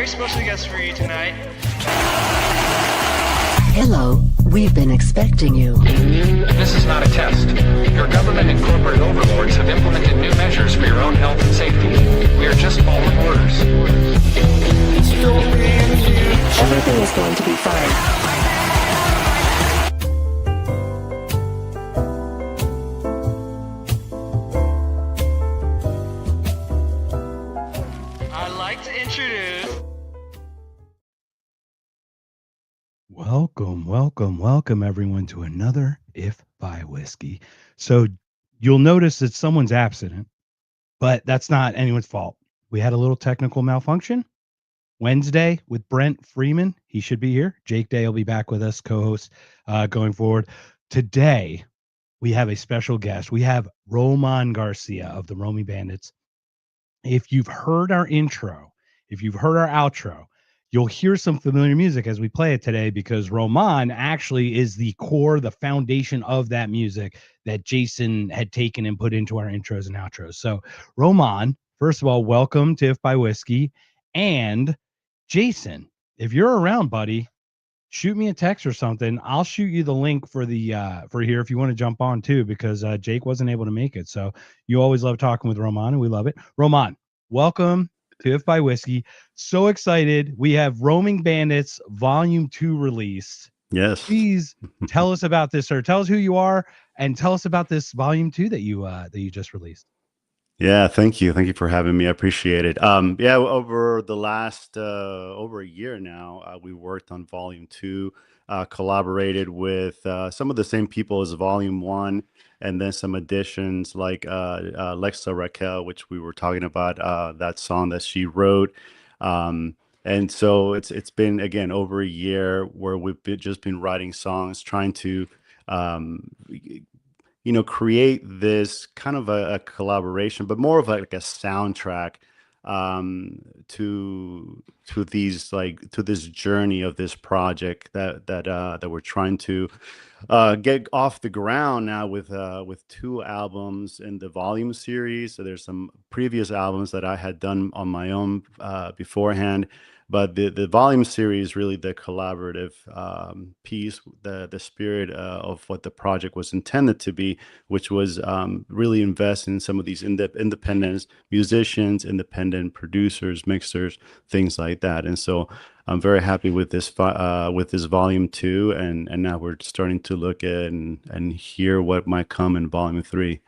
very special guest for you tonight. Hello, we've been expecting you. This is not a test. Your government and corporate overlords have implemented new measures for your own health and safety. We are just following orders. Everything is going to be fine. I'd like to introduce... Welcome everyone to another If by Whiskey. So you'll notice that someone's absent, but that's not anyone's fault. We had a little technical malfunction. Wednesday with Brent Freeman. He should be here. Jake Day will be back with us, co-host going forward. Today, we have a special guest. We have Roman Garcia of the Roaming Bandits. If you've heard our intro, if you've heard our outro, you'll hear some familiar music as we play it today because Roman actually is the core, the foundation of that music that Jason had taken and put into our intros and outros. So Roman, first of all, welcome to If by Whiskey. And Jason, if you're around, buddy, shoot me a text or something. I'll shoot you the link for the for here if you want to jump on too, because Jake wasn't able to make it. So you always love talking with Roman, and we love it. Roman, welcome to If by Whiskey. So excited. We have Roaming Bandits Volume 2 released. Yes. Please tell us about this, sir. Tell us who you are and tell us about this Volume 2 that you just released. Yeah, thank you. Thank you for having me. I appreciate it. Yeah, over the last over a year now, we worked on Volume 2, collaborated with some of the same people as Volume 1, and then some additions like Lexa Raquel, which we were talking about, that song that she wrote. And so it's been, again, over a year where we've just been writing songs, trying to create this kind of a collaboration, but more of like a soundtrack to this journey of this project that we're trying to get off the ground now with 2 albums in the volume series. So there's some previous albums that I had done on my own beforehand. But the volume series, really the collaborative piece, the spirit of what the project was intended to be, which was really invest in some of these independent musicians, independent producers, mixers, things like that. And so I'm very happy with this Volume 2, and now we're starting to look at and hear what might come in Volume 3.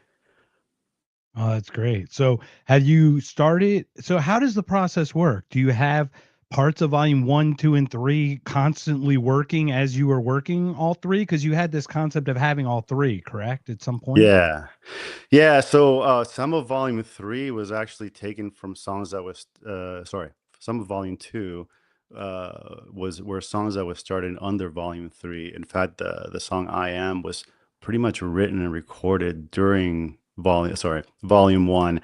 Oh, that's great. So have you started? So how does the process work? Do you have parts of Volume 1, 2, and 3 constantly working as you were working all 3? Because you had this concept of having all 3, correct? At some point? Yeah. So some of Volume 3 was actually taken from songs that was some of Volume 2 were songs that was started under Volume 3. In fact, the song I Am was pretty much written and recorded during Volume 1.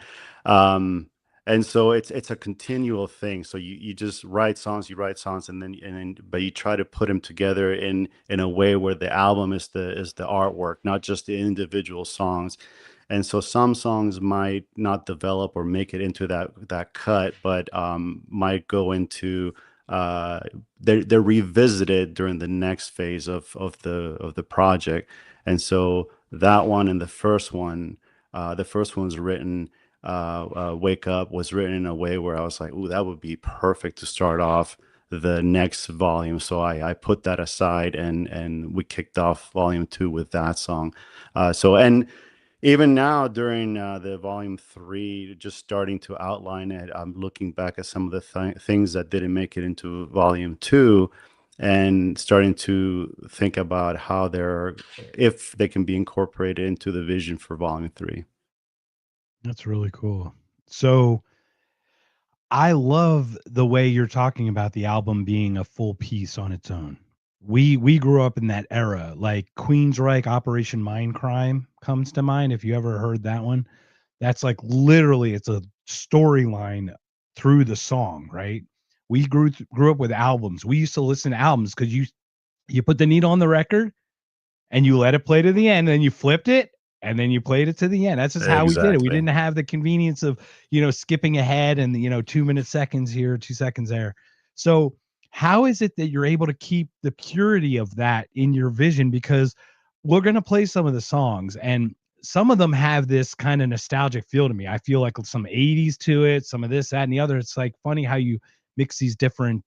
And so it's a continual thing. So you just write songs, but you try to put them together in a way where the album is the artwork, not just the individual songs. And so some songs might not develop or make it into that cut, but might go into they're revisited during the next phase of the project. And so that one and the first one's written. Wake Up was written in a way where I was like, ooh, that would be perfect to start off the next volume. So I put that aside and we kicked off Volume 2 with that song. And even now during the Volume 3, just starting to outline it, I'm looking back at some of the things that didn't make it into Volume 2 and starting to think about how if they can be incorporated into the vision for Volume 3. That's really cool. So I love the way you're talking about the album being a full piece on its own. We grew up in that era, like Queensryche, Operation Mindcrime comes to mind. If you ever heard that one, that's like literally it's a storyline through the song, right? We grew up with albums. We used to listen to albums because you put the needle on the record and you let it play to the end, and then you flipped it and then you played it to the end. That's just how we did it. We didn't have the convenience of, skipping ahead and, 2 minute seconds here, 2 seconds there. So how is it that you're able to keep the purity of that in your vision? Because we're going to play some of the songs, and some of them have this kind of nostalgic feel to me. I feel like some 80s to it, some of this, that, and the other. It's like funny how you mix these different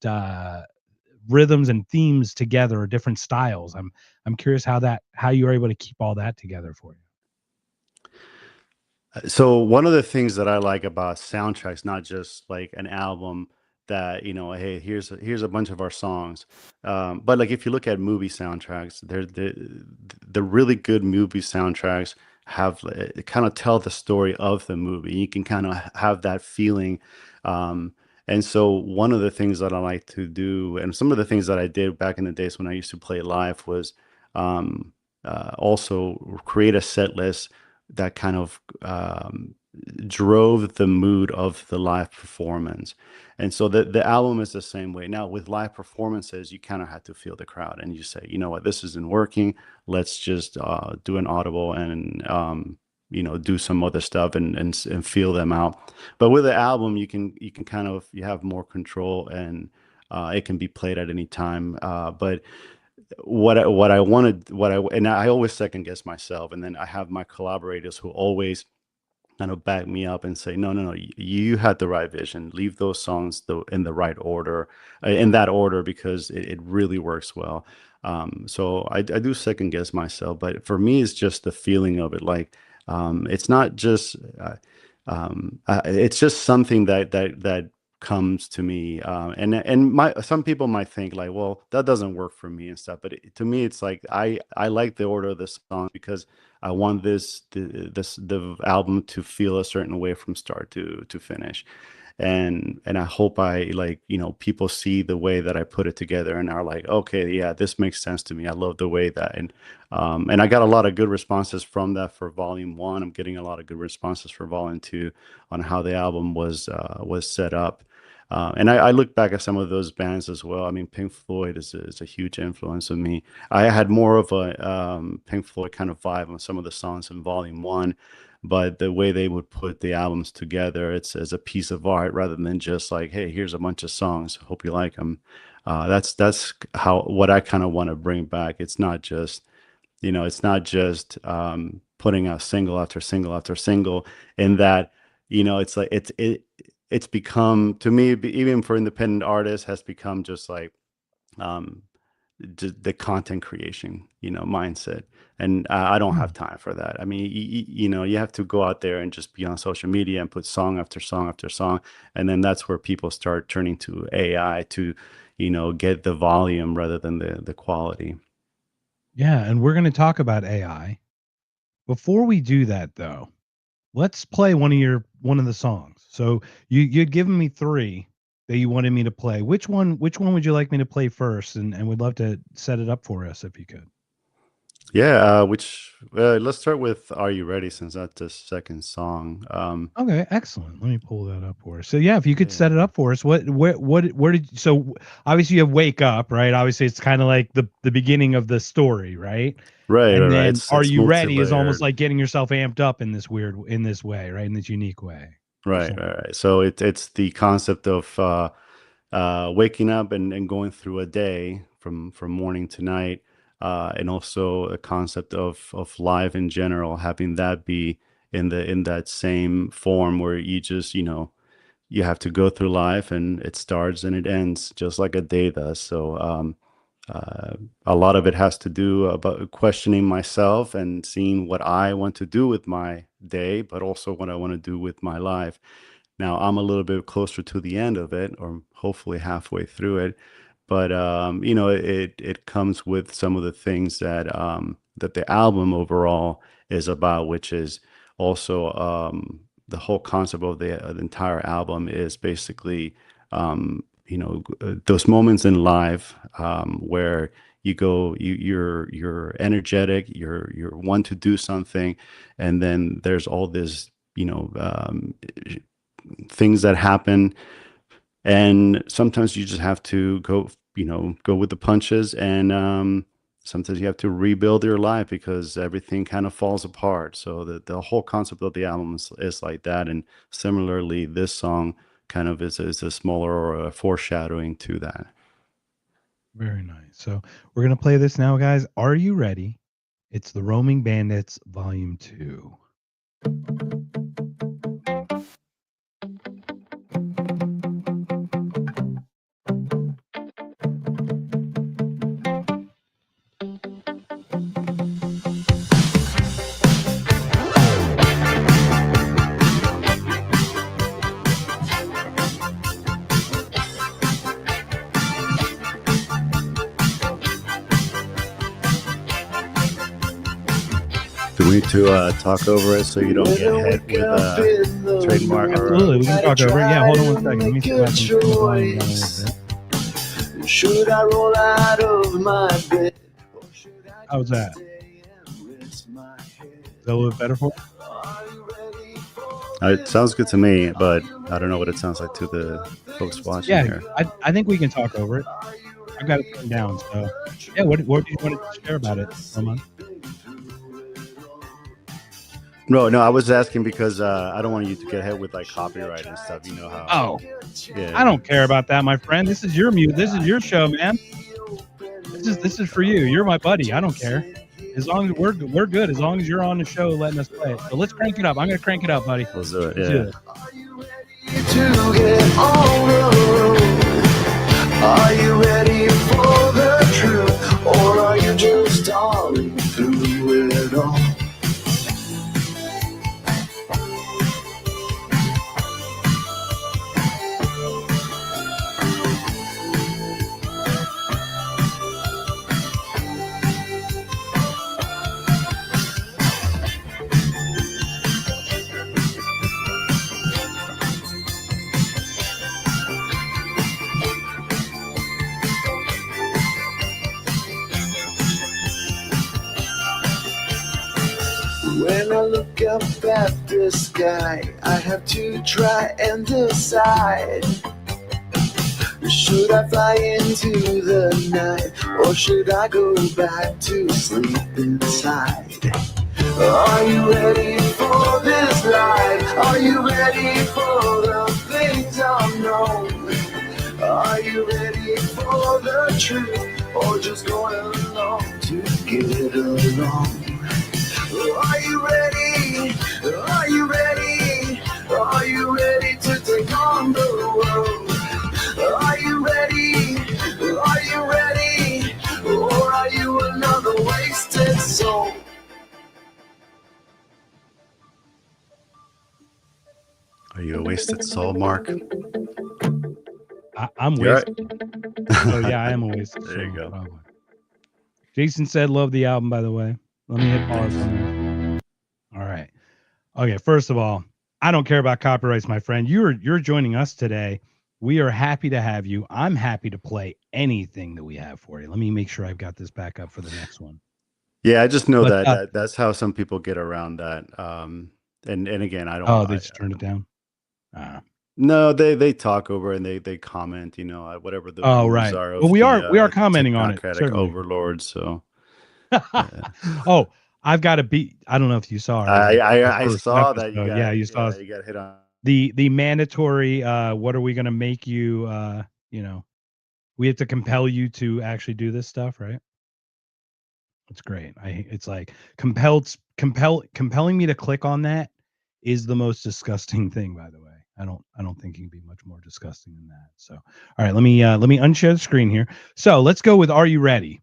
rhythms and themes together, or different styles. I'm curious how you are able to keep all that together for you. So one of the things that I like about soundtracks, not just like an album that, hey, here's a bunch of our songs, but like if you look at movie soundtracks, the really good movie soundtracks have kind of tell the story of the movie. You can kind of have that feeling. And so one of the things that I like to do, and some of the things that I did back in the days when I used to play live, was also create a set list that kind of drove the mood of the live performance. And so the album is the same way. Now, with live performances, you kind of have to feel the crowd, and you say, you know what, this isn't working. Let's just do an audible and do some other stuff and feel them out. But with the album, you can kind of, you have more control, and it can be played at any time. But and I always second guess myself, and then I have my collaborators who always kind of back me up and say, no, you had the right vision. Leave those songs in the right order, in that order, because it really works well. So I do second guess myself, but for me, it's just the feeling of it. Like, it's not just, it's just something that comes to me, and some people might think like, well, that doesn't work for me and stuff, but to me, it's like I like the order of the song because I want the album to feel a certain way from start to finish. And I hope people see the way that I put it together and are like, okay, yeah, this makes sense to me. I love the way that, and I got a lot of good responses from that for volume 1. I'm getting a lot of good responses for volume 2 on how the album was set up. And I look back at some of those bands as well. I mean, Pink Floyd is a huge influence on me. I had more of a Pink Floyd kind of vibe on some of the songs in volume 1, but the way they would put the albums together, it's as a piece of art rather than just like, hey, here's a bunch of songs, hope you like them. That's what I kind of want to bring back. It's not just putting out single after single after single, in that, it's like it's become, to me, even for independent artists, has become just like um the content creation mindset, and I don't have time for that. I mean, you have to go out there and just be on social media and put song after song after song, and then that's where people start turning to AI to get the volume rather than the quality. Yeah, and we're going to talk about AI. Before we do that, though, let's play one of the songs. So you'd given me 3 that you wanted me to play. Which one would you like me to play first? And would love to set it up for us if you could. Yeah, let's start with "Are You Ready," since that's the second song. Okay, excellent. Let me pull that up for us. So yeah, if you could Yeah. set it up for us, where did, so obviously you have "Wake Up," right? Obviously it's kind of like the beginning of the story, right? Right, And right, right. then It's "Are it's You Ready" is almost multi-layered. like getting yourself amped up in this way, right? In this unique way. For Right, some right, people. right. So it's the concept of waking up and going through a day from morning to night, and also a concept of life in general, having that be in that same form where you just you have to go through life, and it starts and it ends just like a day does. So uh, a lot of it has to do about questioning myself and seeing what I want to do with my day, but also what I want to do with my life. Now, I'm a little bit closer to the end of it, or hopefully halfway through it, but it comes with some of the things that the album overall is about, which is also the whole concept of the entire album is basically those moments in life where you're energetic, you're one to do something, and then there's all this things that happen, and sometimes you just have to go with the punches, and sometimes you have to rebuild your life because everything kind of falls apart. So the whole concept of the album is like that. And similarly, this song kind of is a smaller or a foreshadowing to that. Very nice. So we're gonna play this now, guys. Are you ready? It's the Roaming Bandits Volume 2. Do we need to talk over it so you don't get hit with trademark? Absolutely, we can talk over it. Yeah, hold on one second. Let me see if I can turn the volume down a little bit. Should I roll out of my bed? How's that? Is that a little bit better for you? It sounds good to me, but I don't know what it sounds like to the folks watching Yeah, here. I think we can talk over it. I've got it turned down. So, yeah, what do you want to share about it, Roman? No, I was asking because I don't want you to get hit with like copyright and stuff. You know how? Oh, yeah. I don't care about that, my friend. This is your This is your show, man. This is for you. You're my buddy. I don't care. As long as we're good. As long as you're on the show letting us play it. So let's crank it up. I'm gonna crank it up, buddy. Let's do it. Let's Yeah. do it. To get on the road, are you ready for the truth, or are you just stalling through it all? When I look up at the sky, I have to try and decide. Should I fly into the night, or should I go back to sleep inside? Are you ready for this life? Are you ready for the things unknown? Are you ready for the truth, or just going along to get along? Are you ready? Are you ready? Are you ready to take on the world? Are you ready? Are you ready? Or are you another wasted soul? Are you a wasted soul, Mark? I'm You're wasted. Oh yeah, I am a wasted There you soul, go. probably. Jason said, "Love the album." By the way, let me hit pause on that. All right. Okay. First of all, I don't care about copyrights, my friend. You're joining us today. We are happy to have you. I'm happy to play anything that we have for you. Let me make sure I've got this back up for the next one. Yeah, I just know But, that that's how some people get around that. And again, I don't. Oh, they just turned it down. No, they talk over and they comment. You know, whatever the Oh, rules right. are. Well, Of we the, are commenting on it, technocratic certainly. overlords. So Oh, I've got to beat. I don't know if you saw it. I saw that you got. Yeah, you saw you got hit on. the mandatory. What are we going to make you? You know, we have to compel you to actually do this stuff, right? It's great. It's like compelling me to click on that is the most disgusting thing, by the way. I don't think it can be much more disgusting than that. So, all right, let me unshare the screen here. So let's go with Are You Ready?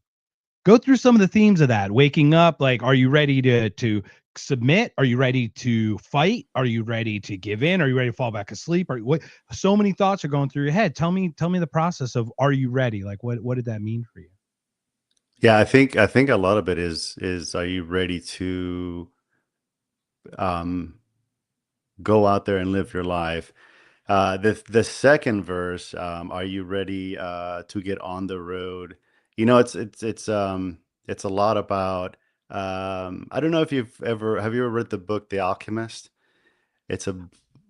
Go through some of the themes of that. Waking up, like, are you ready to submit? Are you ready to fight? Are you ready to give in? Are you ready to fall back asleep? What? So many thoughts are going through your head. Tell me the process of Are you ready? Like, what did that mean for you? Yeah, I think a lot of it is are you ready to go out there and live your life? The second verse, are you ready to get on the road? You know, it's a lot about I don't know if have you ever read the book The Alchemist? It's a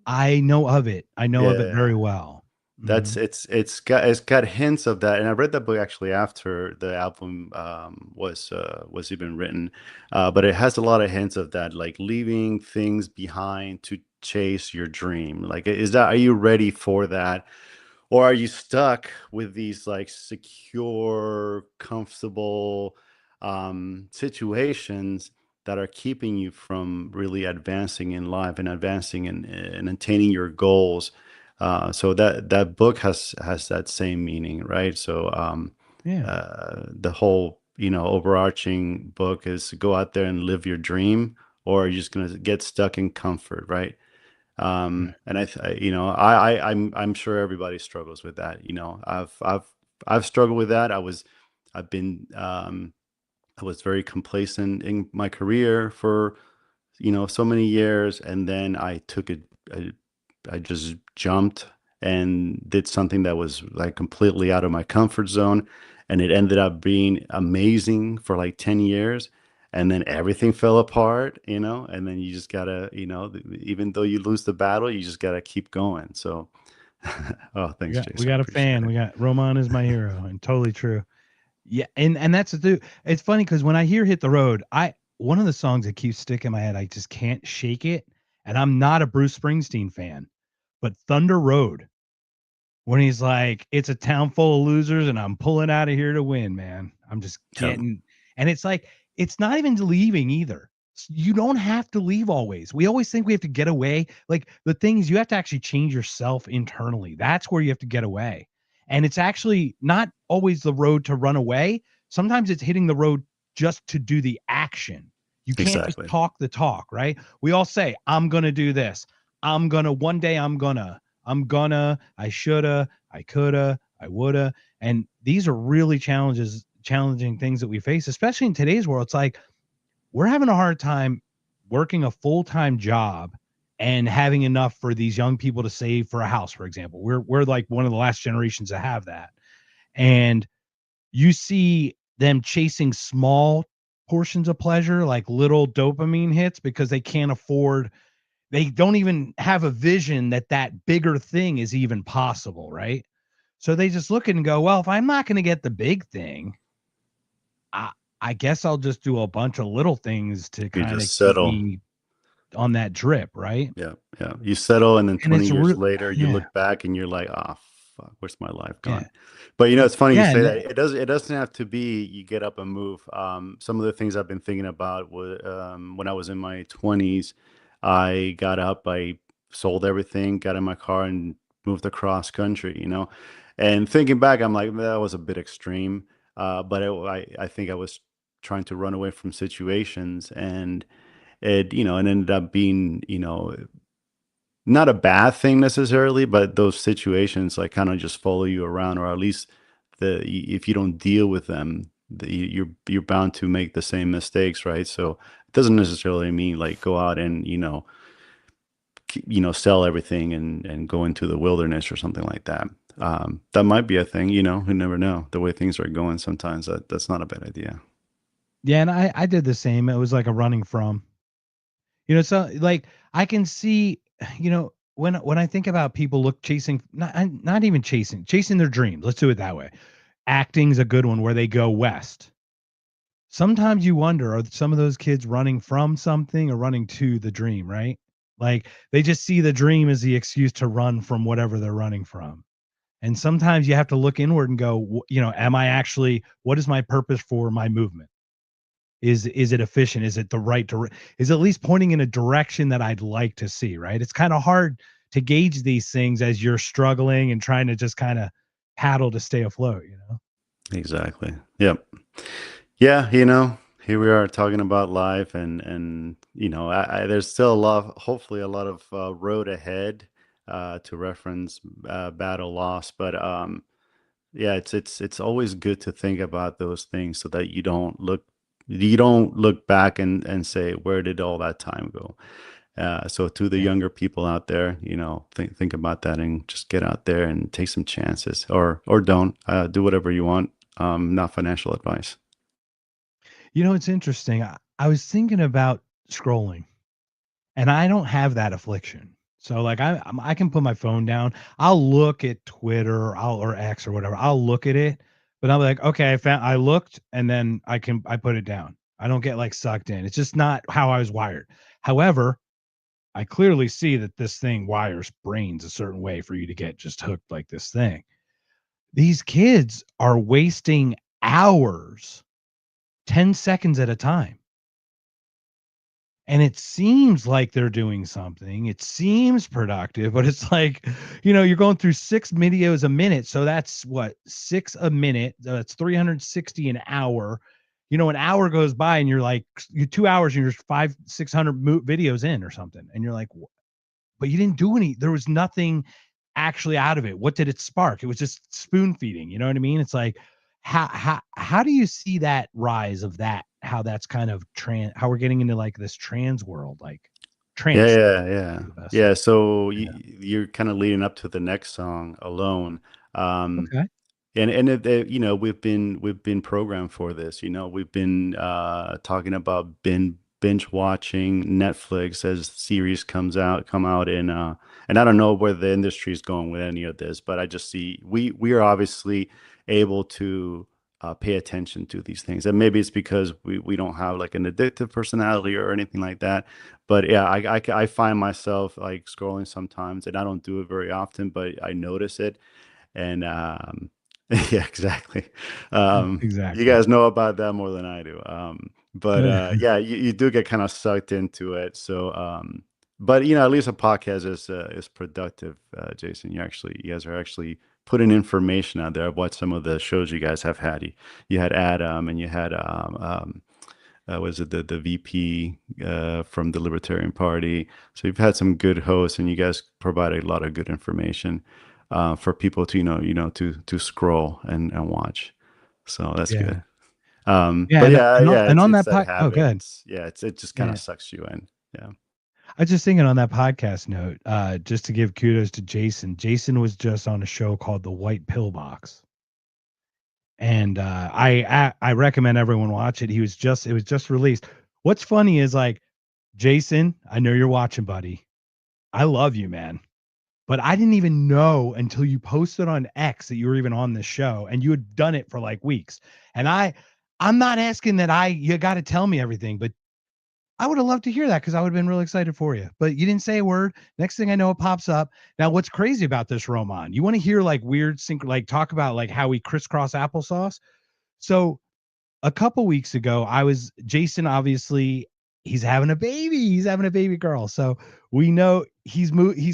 I know of it. I know of it Yeah. very well. That's it's got hints of that, and I read that book actually after the album was even written, but it has a lot of hints of that, like leaving things behind chase your dream? Like, are you ready for that? Or are you stuck with these like secure, comfortable situations that are keeping you from really advancing in life and advancing and attaining your goals? So that book has that same meaning, right? So Yeah. the whole overarching book is go out there and live your dream, or you're just gonna get stuck in comfort, right? Right. And I'm sure everybody struggles with that. I've struggled with that. I've been I was very complacent in my career for so many years, and then I just jumped and did something that was like completely out of my comfort zone, and it ended up being amazing for like 10 years. And then everything fell apart, and then you just gotta, even though you lose the battle, you just gotta keep going. So, oh, We thanks, got we Jason. got a Appreciate fan. it. We got Roman is my hero, and totally true. Yeah, and that's the dude. It's funny because when I hear "Hit the Road," one of the songs that keeps sticking in my head. I just can't shake it, and I'm not a Bruce Springsteen fan, but Thunder Road, when he's like, "It's a town full of losers, and I'm pulling out of here to win, man. I'm just Yeah, getting," and it's like it's not even leaving either. You don't have to leave always. We always think we have to get away. Like the thing is, you have to actually change yourself internally. That's where you have to get away. And it's actually not always the road to run away. Sometimes it's hitting the road just to do the action. You can't just exactly. talk the talk, right? We all say, I'm going to do this. One day I shoulda, I coulda, I woulda. And these are really challenging things that we face, especially in today's world. It's like we're having a hard time working a full-time job and having enough for these young people to save for a house, for example. We're like one of the last generations to have that. And you see them chasing small portions of pleasure, like little dopamine hits, because they don't even have a vision that that bigger thing is even possible, right? So they just look at it and go, well, if I'm not going to get the big thing, I, I guess I'll just do a bunch of little things to You kind of just keep settle. me on that drip, right? Yeah, yeah. You settle, and then And 20 it's years real, later, you yeah, look back and you're like, "Ah, fuck, where's my life yeah, gone?" But it's funny you yeah, say and that. It doesn't have to be you get up and move. Some of the things I've been thinking about was when I was in my 20s, I got up, I sold everything, got in my car, and moved across country. And thinking back, I'm like, that was a bit extreme. But I think I was trying to run away from situations, and it ended up being not a bad thing necessarily, but those situations like kind of just follow you around, or at least if you don't deal with them, you're bound to make the same mistakes, right? So it doesn't necessarily mean like go out and sell everything and go into the wilderness or something like that. That might be a thing, who never know the way things are going. Sometimes that's not a bad idea. yeah. And I did the same. It was like a running from, so like I can see, when I think about people chasing, not even chasing their dreams. Let's do it that way. Acting's a good one where they go west. Sometimes you wonder, are some of those kids running from something or running to the dream, right? Like they just see the dream as the excuse to run from whatever they're running from. And sometimes you have to look inward and go, am I actually, what is my purpose for my movement? Is it efficient? Is it the right is it at least pointing in a direction that I'd like to see, right? It's kind of hard to gauge these things as you're struggling and trying to just kind of paddle to stay afloat. Exactly. Yep. Yeah, here we are talking about life, and there's still hopefully a lot of road ahead, to reference battle loss, but yeah, it's always good to think about those things so that you don't look back and say, where did all that time go? So to the Yeah. younger people out there, think about that and just get out there and take some chances, or don't do whatever you want. Not financial advice. It's interesting. I was thinking about scrolling, and I don't have that affliction. So like I can put my phone down. I'll look at Twitter, or X or whatever. I'll look at it, but I'm like, okay, I looked, and then I put it down. I don't get like sucked in. It's just not how I was wired. However, I clearly see that this thing wires brains a certain way for you to get just hooked like this thing. These kids are wasting hours, 10 seconds at a time. And it seems like they're doing something. It seems productive, but it's like, you're going through 6 videos a minute. So that's what, 6 a minute. That's 360 an hour. An hour goes by and you're like, you're 2 hours and you're 500-600 videos in or something. And you're like, but you didn't do any. There was nothing actually out of it. What did it spark? It was just spoon feeding. You know what I mean? It's like, how do you see that rise of that? How that's kind of how we're getting into like this trans world, like trans. Yeah. So you're kind of leading up to the next song, Alone. Okay. And we've been programmed for this. We've been talking about binge watching Netflix as series come out, and I don't know where the industry is going with any of this, but I just see we are obviously able to pay attention to these things, and maybe it's because we don't have like an addictive personality or anything like that. But yeah, I find myself like scrolling sometimes, and I don't do it very often, but I notice it, and yeah, exactly. Exactly. You guys know about that more than I do. But yeah, you do get kind of sucked into it. So, but at least a podcast is productive, Jason. You guys are actually putting information out there of what some of the shows you guys have had. You had Adam, and you had was it the VP from the Libertarian Party? So you've had some good hosts, and you guys provide a lot of good information for people to to scroll and watch. So that's good. But and on it's that that habit. oh, good. It just kind of sucks you in. Yeah. I was just thinking on that podcast note, just to give kudos to Jason. Jason was just on a show called The White Pill Box, and I recommend everyone watch it. It was just released. What's funny is like, Jason, I know you're watching, buddy. I love you, man. But I didn't even know until you posted on X that you were even on this show, and you had done it for like weeks. And I'm not asking that you got to tell me everything, but I would have loved to hear that because I would have been really excited for you. But you didn't say a word. Next thing I know, it pops up. Now, what's crazy about this, Roman? You want to hear like weird like talk about like how we crisscross applesauce? So a couple weeks ago, Jason, obviously, he's having a baby. He's having a baby girl. So we know he's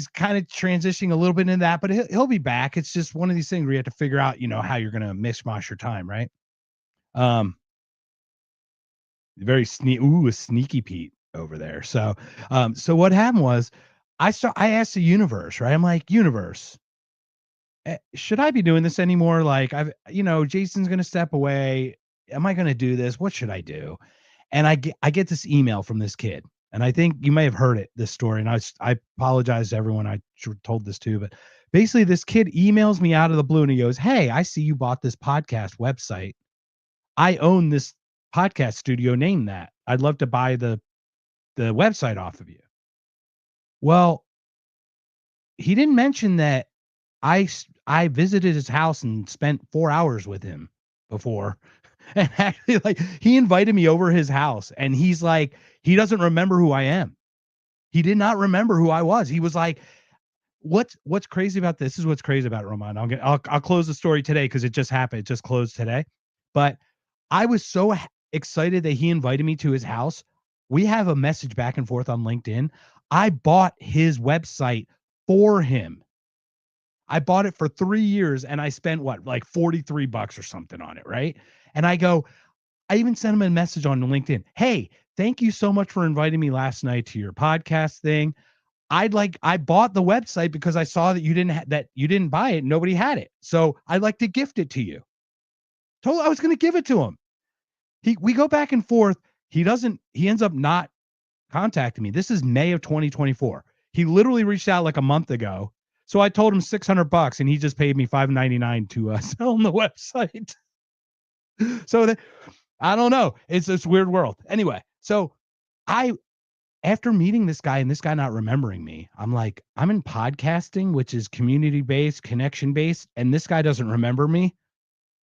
kind of transitioning a little bit into that, but he'll be back. It's just one of these things where you have to figure out, how you're going to mishmash your time, right? Very a sneaky Pete over there. So what happened was I asked the universe, right? I'm like, universe, should I be doing this anymore? Like Jason's going to step away. Am I going to do this? What should I do? And I get this email from this kid, and I think you may have heard this story. And I apologize to everyone I told this to, but basically this kid emails me out of the blue and he goes, "Hey, I see you bought this podcast website. I own this podcast studio. Name that. I'd love to buy the website off of you." Well, he didn't mention that I visited his house and spent 4 hours with him before. And actually, like, he invited me over his house, and he's like, he doesn't remember who I am. He did not remember who I was. He was like, what's crazy about this is what's crazy about it, Roman. I'll close the story today because it just happened. It just closed today. But I was so excited that he invited me to his house. We have a message back and forth on LinkedIn. I bought his website for him. I bought it for 3 years, and I spent like $43 or something on it, right? And I even sent him a message on LinkedIn. "Hey, thank you so much for inviting me last night to your podcast thing. I bought the website because I saw that you didn't buy it. Nobody had it. So I'd like to gift it to you." I was going to give it to him. We go back and forth. He ends up not contacting me. This is May of 2024. He literally reached out like a month ago. So I told him $600 and he just paid me $599 to sell him the website. So I don't know. It's this weird world. Anyway, so after meeting this guy and this guy not remembering me, I'm like, I'm in podcasting, which is community-based, connection-based, and this guy doesn't remember me.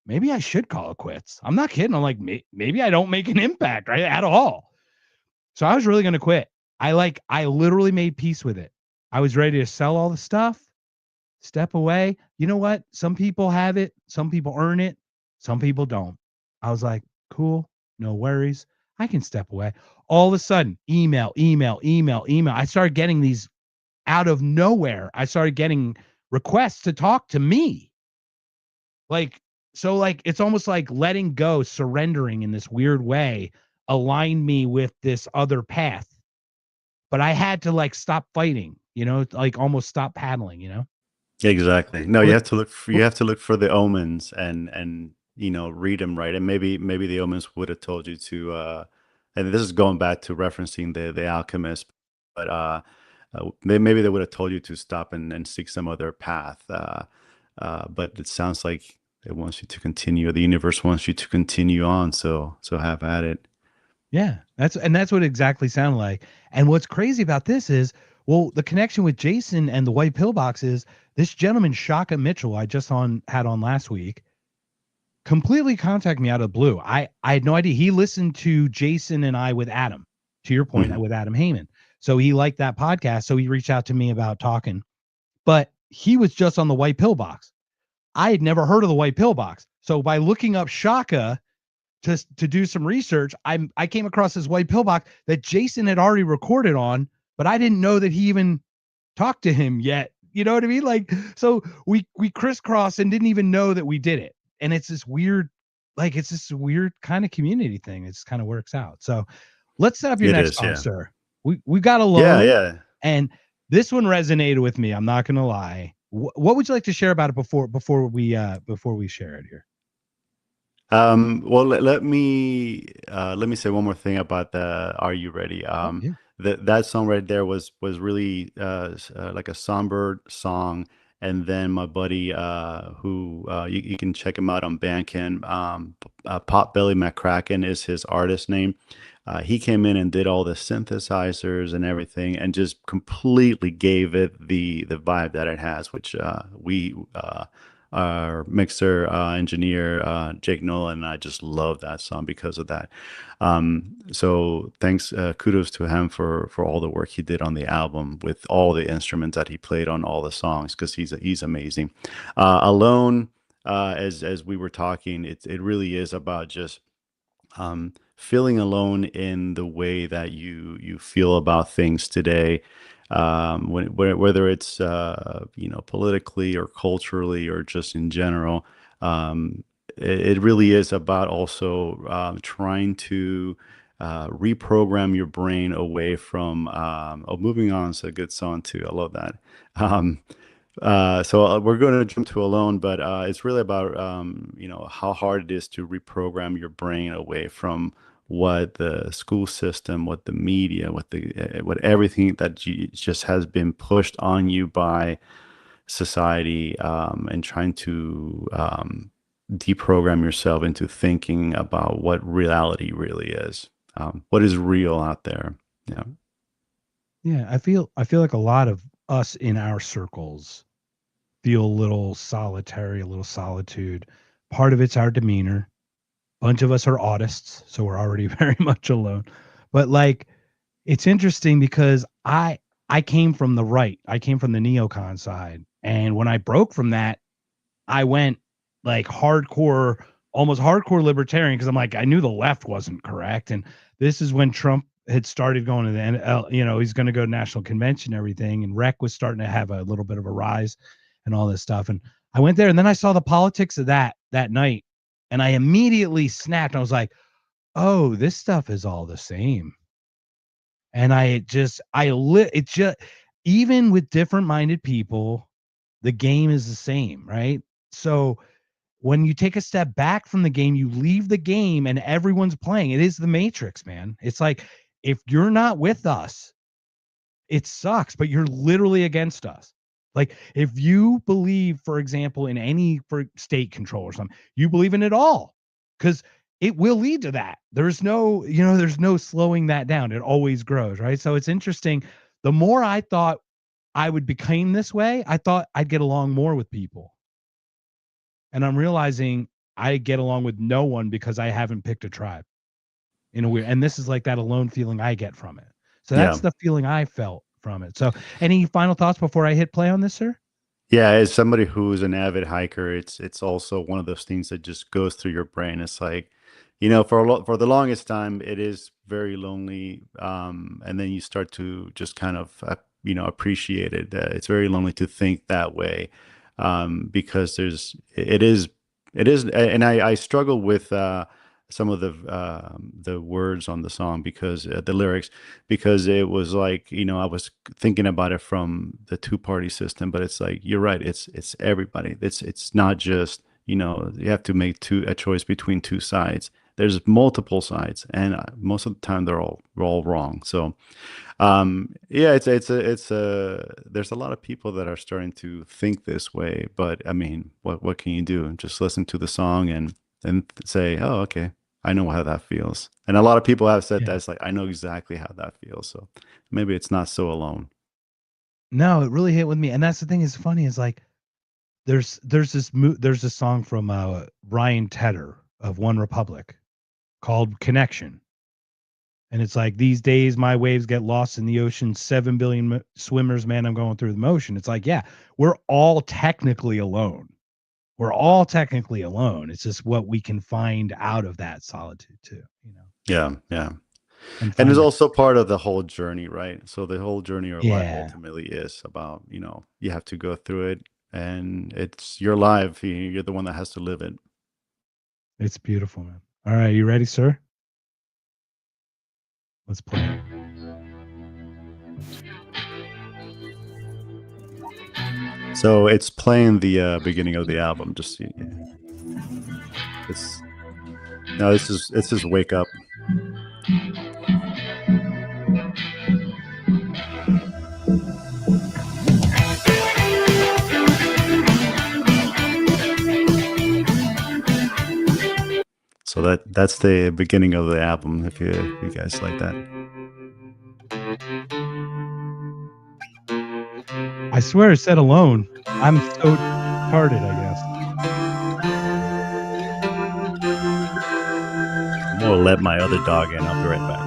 Maybe I should call it quits. I'm not kidding. I'm like, maybe I don't make an impact, right, at all. So I was really going to quit. I literally made peace with it. I was ready to sell all the stuff, step away. You know what? Some people have it, some people earn it, some people don't. I was like, cool, no worries. I can step away. All of a sudden, email. I started getting these out of nowhere. I started getting requests to talk to me. Like, so like it's almost like letting go, surrendering in this weird way aligned me with this other path. But I had to like stop fighting, like almost stop paddling, Exactly. No, you What, have to look for what, the omens and read them right. And maybe the omens would have told you to and this is going back to referencing the alchemist, but maybe they would have told you to stop and seek some other path. But it sounds like it wants you to continue. The universe wants you to continue on. So have at it. yeah, that's what it exactly sounded like. And what's crazy about this is, well, the connection with Jason and the white pillbox is this gentleman, Shaka Mitchell, I just had on last week, completely contacted me out of the blue. I had no idea. He listened to Jason and I with Adam, to your point, Mhm. with Adam Heyman. So he liked that podcast. So he reached out to me about talking, but he was just on the white pillbox. I had never heard of the white pillbox. So by looking up Shaka to do some research, I came across this white pillbox that Jason had already recorded on, but I didn't know that he even talked to him yet. You know what I mean? Like, so we crisscrossed and didn't even know that we did it. And it's this weird, like it's this weird kind of community thing. It just kind of works out. So let's set up your It next is, song, yeah. sir. We got Yeah, Alone, yeah. and this one resonated with me. I'm not gonna lie. What would you like to share about it before we share it here? Well, let me say one more thing about the "Are You Ready?" Oh yeah. That song right there was really like a somber song. And then my buddy, who you can check him out on Bandcamp, Potbelly McCracken is his artist name. He came in and did all the synthesizers and everything, and just completely gave it the vibe that it has, which we our mixer engineer Jake Nolan and I just love that song because of that. So thanks, kudos to him for all the work he did on the album with all the instruments that he played on all the songs, because he's amazing. Alone, as we were talking, it really is about just feeling alone in the way that you feel about things today, whether it's politically or culturally or just in general. It really is about also trying to reprogram your brain away from moving on is a good song too. I love that. um, so we're going to jump to Alone, but it's really about how hard it is to reprogram your brain away from what the school system, what the media, what everything that just has been pushed on you by society, and trying to deprogram yourself into thinking about what reality really is, what is real out there. Yeah. Yeah, I feel like a lot of us in our circles feel a little solitary, a little solitude. Part of it's our demeanor. Bunch of us are autists, so we're already very much alone. But like, it's interesting because I came from the right. I came from the neocon side, and when I broke from that, I went like hardcore, almost hardcore libertarian, because I'm like, I knew the left wasn't correct. And this is when Trump had started going to the NL, he's going to go to national convention and everything. And rec was starting to have a little bit of a rise and all this stuff. And I went there, and then I saw the politics of that night. And I immediately snapped. I was like, oh, this stuff is all the same. And it just, even with different minded people, the game is the same, right? So when you take a step back from the game, you leave the game and everyone's playing. It is the Matrix, man. It's like, if you're not with us, it sucks, but you're literally against us. Like, if you believe, for example, in any for state control or something, you believe in it all, because it will lead to that. There's no slowing that down. It always grows, right? So it's interesting. The more I thought I would become this way, I thought I'd get along more with people. And I'm realizing I get along with no one because I haven't picked a tribe in a weird, and this is like that alone feeling I get from it. So Yeah. that's the feeling I felt from it. So any final thoughts before I hit play on this, sir? Yeah, as somebody who's an avid hiker, it's also one of those things that just goes through your brain. It's like, for the longest time, it is very lonely, and then you start to just kind of appreciate it. It's very lonely to think that way, because it is, and I struggle with some of the words on the song, because the lyrics, because it was like, I was thinking about it from the two-party system, but it's like, you're right, it's everybody. It's not just, you have to make a choice between two sides. There's multiple sides, and most of the time they're all wrong. So yeah, it's there's a lot of people that are starting to think this way, but I mean, what can you do? Just listen to the song and say, oh, okay, I know how that feels. And a lot of people have said Yeah. that. It's like, I know exactly how that feels. So maybe it's not so alone. No, it really hit with me. And that's the thing is funny is like there's a song from Ryan Tedder of One Republic called Connection. And it's like, these days my waves get lost in the ocean, 7 billion swimmers, man, I'm going through the motion. It's like, yeah, we're all technically alone. We're all technically alone. It's just what we can find out of that solitude too, Yeah, yeah. And And it's find also part of the whole journey, right? So the whole journey of life Yeah. ultimately is about, you have to go through it, and it's your life. You're the one that has to live it. It's beautiful, man. All right, you ready, sir? Let's play it. So it's playing the beginning of the album. Just this is Wake Up. So that's the beginning of the album. If you guys like that. I swear it said alone. I'm so retarded, I guess. I'm gonna let my other dog in. I'll be right back.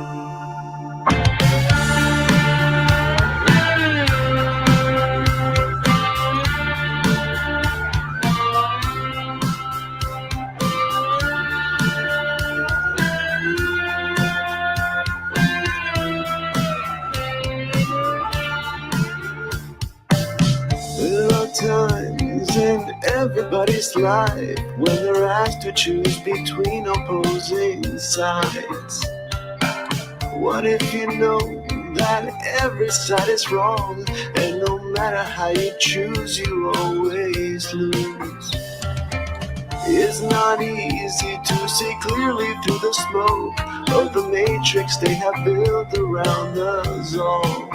There are times in everybody's life when they're asked to choose between opposing sides. What if you know that every side is wrong, and no matter how you choose, you always lose? It's not easy to see clearly through the smoke of the matrix they have built around us all.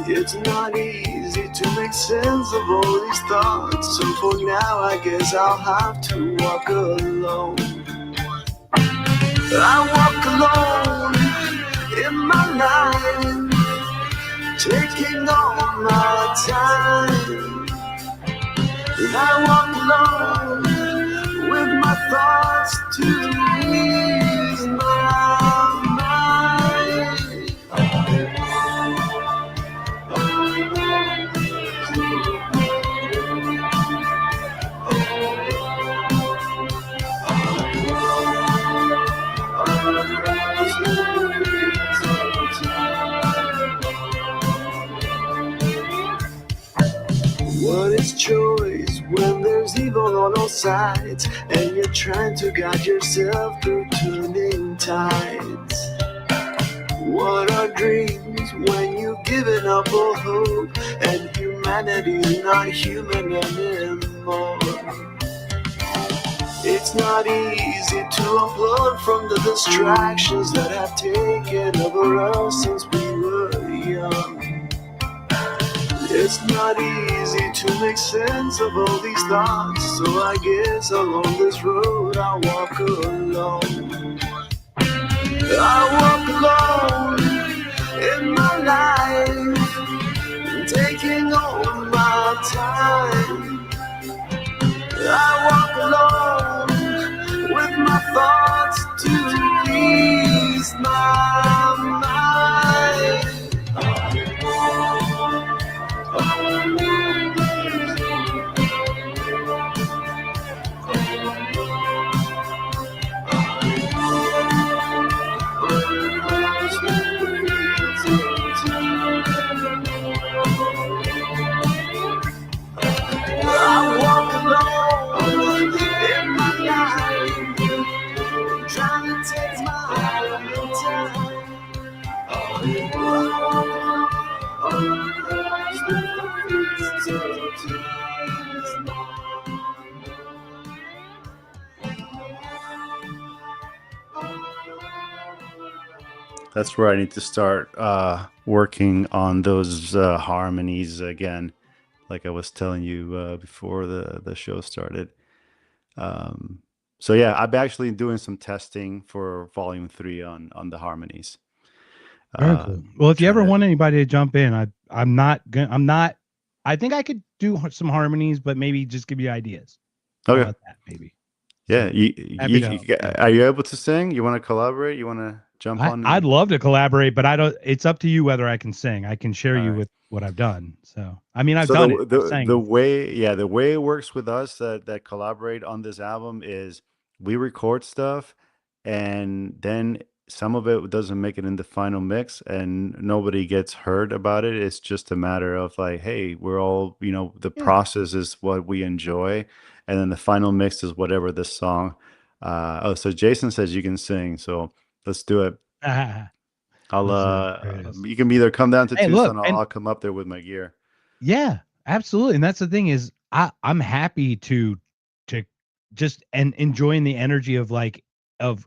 It's not easy to make sense of all these thoughts, so for now I guess I'll have to walk alone. I walk alone in my life, taking all my time. And I walk alone with my thoughts to ease my mind. What is choice when there's evil on all sides, and you're trying to guide yourself through turning tides? What are dreams when you've given up all hope, and humanity's not human anymore? It's not easy to unplug from the distractions that have taken over us since we were young. It's not easy to make sense of all these thoughts, so I guess along this road I'll walk alone. I walk alone in my life, taking all my time. I walk alone with my thoughts to ease my mind. That's where I need to start working on those harmonies again, like I was telling you before the show started. Um, so yeah, I'm actually doing some testing for volume 3 on the harmonies. Very cool. Well, if you Trying ever to, want anybody to jump in, I'm not. I think I could do some harmonies, but maybe just give you ideas. How okay, about that? Maybe. yeah, So happy to help. Yeah. are you able to sing? You want to collaborate? You want to jump on? I'd love to collaborate, but I don't. It's up to you whether I can sing. I can share All you right. with what I've done. So I mean, I've So done it. I've sang the before. way it works with us that collaborate on this album is we record stuff, and then some of it doesn't make it in the final mix, and nobody gets heard about it. It's just a matter of like, hey, we're all, the Yeah. process is what we enjoy, and then the final mix is whatever the song. So Jason says you can sing, so let's do it. I'll Those are the greatest. you can either come down to Hey, look, Tucson, or and I'll come up there with my gear. yeah, absolutely. And that's the thing is I'm happy to just and enjoying the energy of like of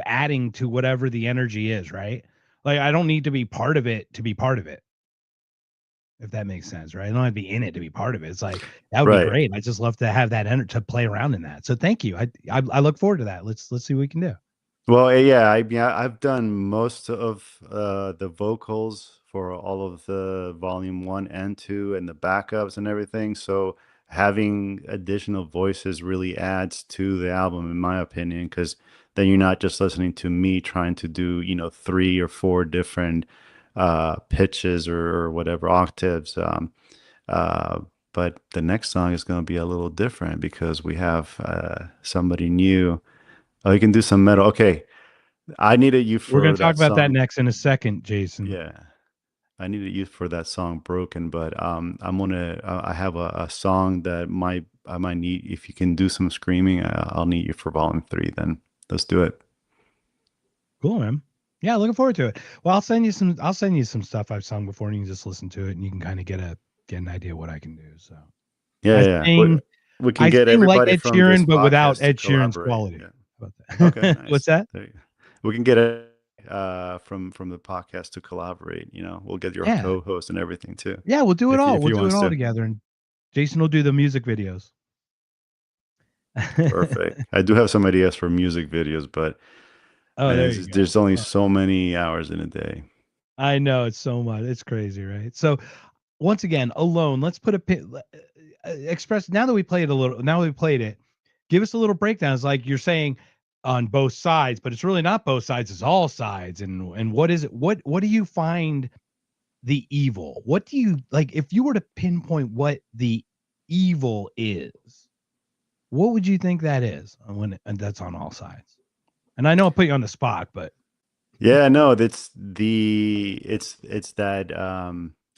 adding to whatever the energy is, right? Like I don't need to be part of it to be part of it, if that makes sense, right? I don't have to be in it to be part of it. It's like that would be Right. great. I just love to have that energy to play around in that. So thank you. I look forward to that. Let's see what we can do. Well, yeah, I've done most of the vocals for all of the volume 1 and 2 and the backups and everything. So having additional voices really adds to the album, in my opinion, because then you're not just listening to me trying to do, 3 or 4 different pitches or whatever octaves. Uh, but the next song is going to be a little different because we have somebody new. Oh, you can do some metal. Okay. I needed you We're going for to talk that about that song. next in a second, Jason. Yeah. I needed you for that song Broken, but I have a song that I might need. If you can do some screaming, I'll need you for volume 3, then let's do it. Cool, man. Yeah, looking forward to it. Well, I'll send you some stuff I've sung before, and you can just listen to it, and you can kind of get an idea of what I can do. So Yeah, I yeah. sing We can I get sing like everybody Ed from this Sheeran, but without podcast to Ed Sheeran's collaborate. quality. Yeah. How about Okay, that? What's nice. that? There you go. We can get it from the podcast to collaborate. We'll get your Yeah, co-host and everything too, yeah. We'll do it all. if We'll you do it want all to. together, and Jason will do the music videos. Perfect. I do have some ideas for music videos, but Oh, man, there you go. there's only Yeah. so many hours in a day. I know it's so much. It's crazy, right? So once again, Alone. Let's put a pin. Express now that we played a little. Now that we played it, give us a little breakdown. It's like you're saying on both sides, but it's really not both sides. It's all sides. And what is it? What do you find the evil? What do you like? If you were to pinpoint what the evil is, what would you think that is? And that's on all sides. And I know I put you on the spot, but Yeah, no, it's that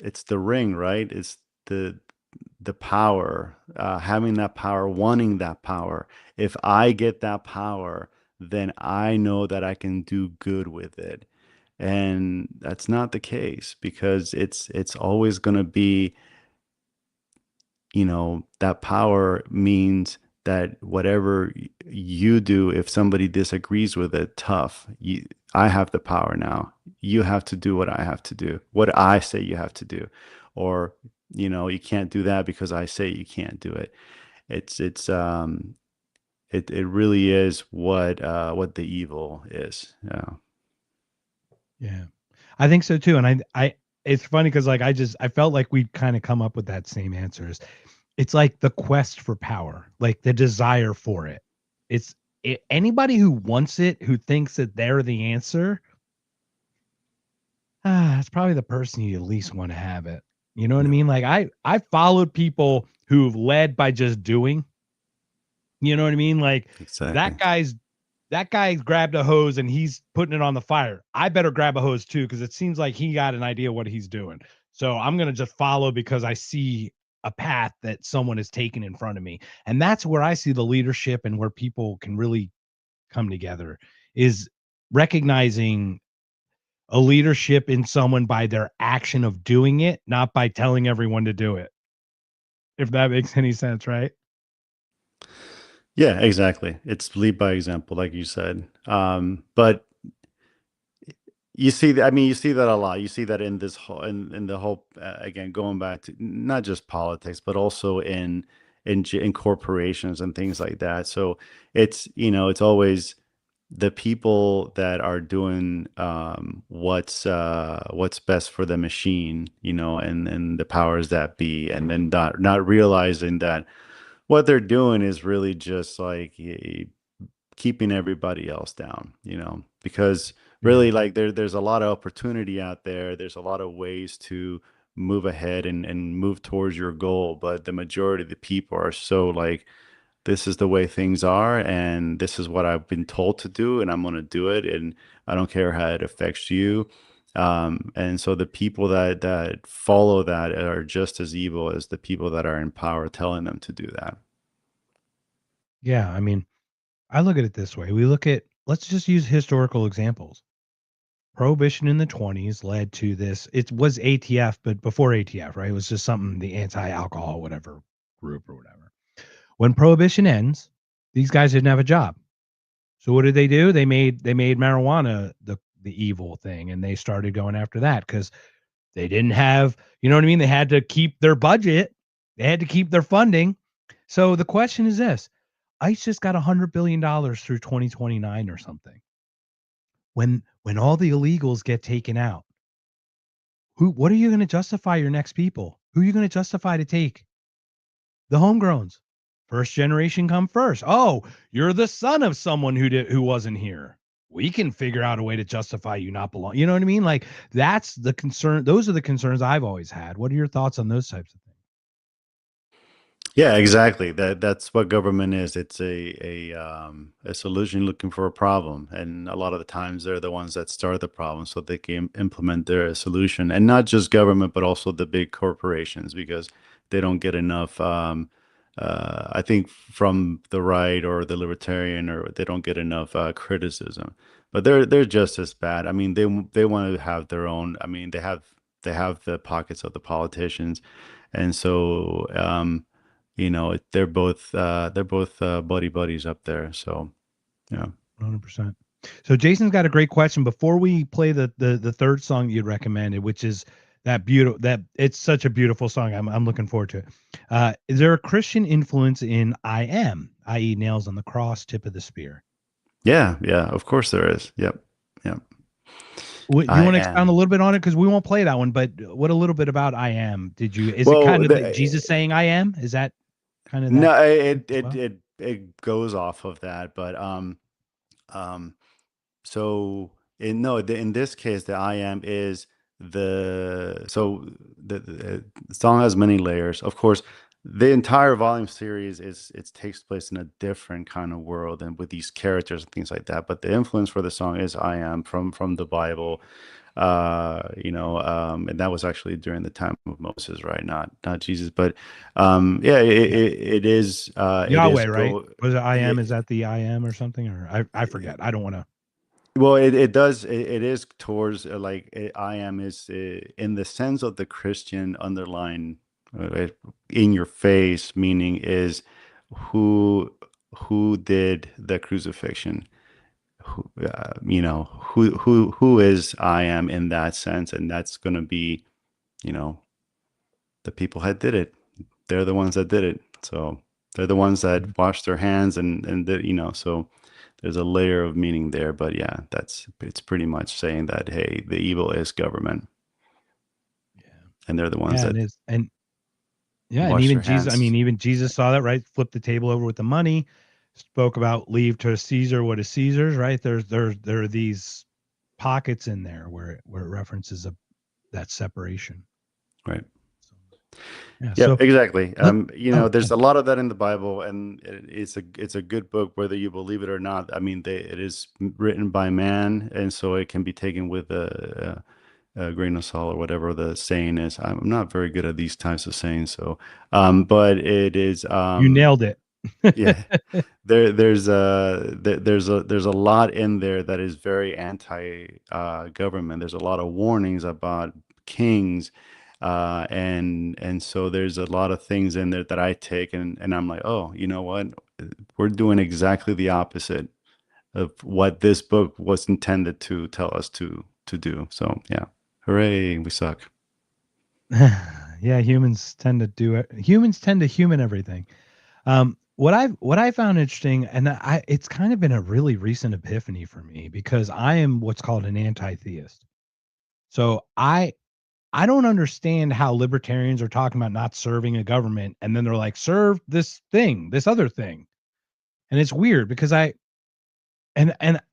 it's the ring, right? It's the power, having that power, wanting that power. If I get that power, then I know that I can do good with it. And that's not the case because it's always going to be, that power means that whatever you do, if somebody disagrees with it, tough. I have the power now. You have to do what I have to do, what I say you have to do, or you can't do that because I say you can't do it. It really is what the evil is. Yeah. yeah, I think so too. And I it's funny because like I felt like we'd kind of come up with that same answers. It's like the quest for power, like the desire for it. Anybody who wants it, who thinks that they're the answer, it's probably the person you least want to have it. You know what I Yeah. mean? Like I followed people who've led by just doing. You know what I mean? Like Exactly. that guy grabbed a hose and he's putting it on the fire. I better grab a hose too because it seems like he got an idea what he's doing. So I'm gonna just follow because I see a path that someone is taking in front of me, and that's where I see the leadership and where people can really come together is recognizing a leadership in someone by their action of doing it, not by telling everyone to do it. If that makes any sense, right? Yeah, exactly. It's lead by example, like you said. But you see that, I mean, you see that a lot. You see that in this whole, in the whole, again, going back to not just politics, but also in corporations and things like that. So it's, it's always the people that are doing what's best for the machine, and the powers that be, and then not realizing that what they're doing is really just like keeping everybody else down, because Yeah. really, like, there's a lot of opportunity out there. There's a lot of ways to move ahead and move towards your goal, but the majority of the people are so like, this is the way things are, and this is what I've been told to do, and I'm going to do it, and I don't care how it affects you. And so the people that follow that are just as evil as the people that are in power telling them to do that. Yeah. I mean, I look at it this way. Let's just use historical examples. Prohibition in the 20s led to this. It was ATF, but before ATF, right? It was just something, the anti-alcohol, whatever group or whatever. When prohibition ends, these guys didn't have a job. So what did they do? They made marijuana the evil thing, and they started going after that because they didn't have, you know what I mean? They had to keep their budget. They had to keep their funding. So the question is this: ICE just got $100 billion through 2029 or something. When all the illegals get taken out, what are you going to justify your next people? Who are you going to justify to take? The homegrowns. First generation come first. Oh, you're the son of someone who wasn't here. We can figure out a way to justify you not belong. You know what I mean? Like, that's the concern. Those are the concerns I've always had. What are your thoughts on those types of things? Yeah, exactly. That's what government is. It's a solution looking for a problem, and a lot of the times they're the ones that start the problem, so they can implement their solution. And not just government, but also the big corporations, because they don't get enough. I think from the right or the libertarian, or they don't get enough criticism. But they're just as bad. I mean, they want to have their own. I mean, they have the pockets of the politicians, and so. They're both buddy buddies up there. So yeah. 100%. So Jason's got a great question. Before we play the third song you'd recommended, which is that it's such a beautiful song. I'm looking forward to it. Is there a Christian influence in I am, i.e. nails on the cross, tip of the spear? Yeah, of course there is. Yep. You I want to expound a am. little bit on it? Because we won't play that one, but what a little bit about I am. Is it Well, kind of like Jesus saying I am? Is that kind of that no, it as it well? it it goes off of that, but um so in this case, the I am is the song has many layers. Of course, the entire volume series it takes place in a different kind of world and with these characters and things like that. But the influence for the song is I am from the Bible. And that was actually during the time of Moses, right? Not Jesus, but yeah, it is Yahweh, right? go. Was it I am? Is that the I am or something? Or I forget. I don't want to. Well, it is towards I am is in the sense of the Christian underline, in your face, meaning is who did the crucifixion, who is I am in that sense, and that's going to be, you know the people that did it. They're the ones that did it, so they're the ones that washed their hands and did, so there's a layer of meaning there. But yeah, it's pretty much saying that, hey, the evil is government, Yeah. and they're the ones Yeah, that and wash even their Jesus, I hands. mean, even Jesus saw that, right? Flipped the table over with the money, spoke about leave to Caesar what is Caesar's, right? There are these pockets in there where it references that separation. Right. So, yeah. Yep, So exactly. let, There's a lot of that in the Bible, and it's a good book, whether you believe it or not. I mean, it is written by man, and so it can be taken with a grain of salt, or whatever the saying is. I'm not very good at these types of sayings, so but it is you nailed it. Yeah, there's a lot in there that is very anti government. There's a lot of warnings about kings, and so there's a lot of things in there that I take and I'm like, oh, you know what? We're doing exactly the opposite of what this book was intended to tell us to do. So yeah, hooray, we suck. Yeah, humans tend to human everything. What I found interesting, and it's kind of been a really recent epiphany for me because I am what's called an anti-theist. So I don't understand how libertarians are talking about not serving a government and then they're like, serve this thing, this other thing. And it's weird because and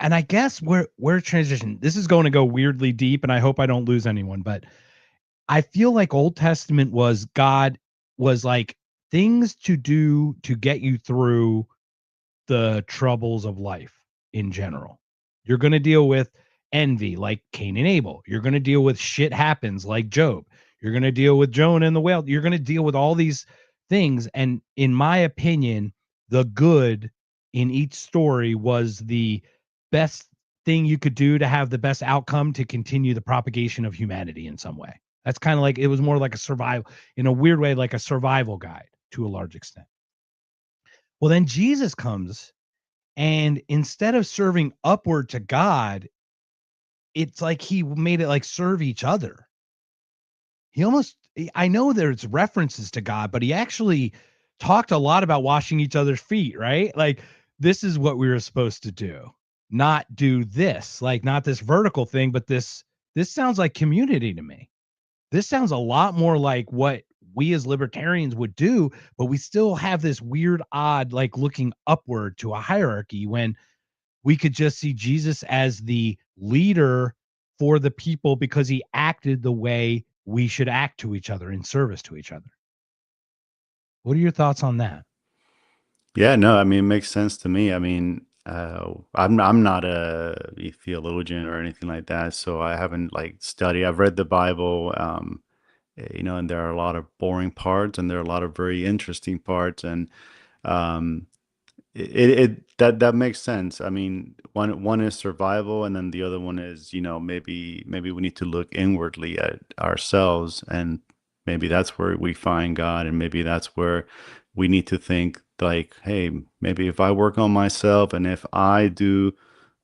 I guess we're transition. This is going to go weirdly deep, and I hope I don't lose anyone, but I feel like Old Testament was God was like things to do to get you through the troubles of life in general. You're going to deal with envy like Cain and Abel. You're going to deal with shit happens like Job. You're going to deal with Jonah and the whale. You're going to deal with all these things. And in my opinion, the good in each story was the best thing you could do to have the best outcome to continue the propagation of humanity in some way. That's kind of like it was more like a survival, in a weird way, like a survival guide to a large extent. Well, then Jesus comes, and instead of serving upward to God, it's like he made it like serve each other. He almost, I know there's references to God, but he actually talked a lot about washing each other's feet, right? Like, this is what we were supposed to do, not do this, like, not this vertical thing, but this sounds like community to me. This sounds a lot more like what we as libertarians would do, but we still have this weird, odd, like looking upward to a hierarchy when we could just see Jesus as the leader for the people because he acted the way we should act to each other in service to each other. What are your thoughts on that? Yeah, no, I mean, it makes sense to me. I mean, I'm not a theologian or anything like that, so I haven't like studied. I've read the Bible, and there are a lot of boring parts, and there are a lot of very interesting parts, and um, that makes sense. I mean, one is survival, and then the other one is, maybe we need to look inwardly at ourselves, and maybe that's where we find God, and maybe that's where we need to think like, hey, maybe if I work on myself and if I do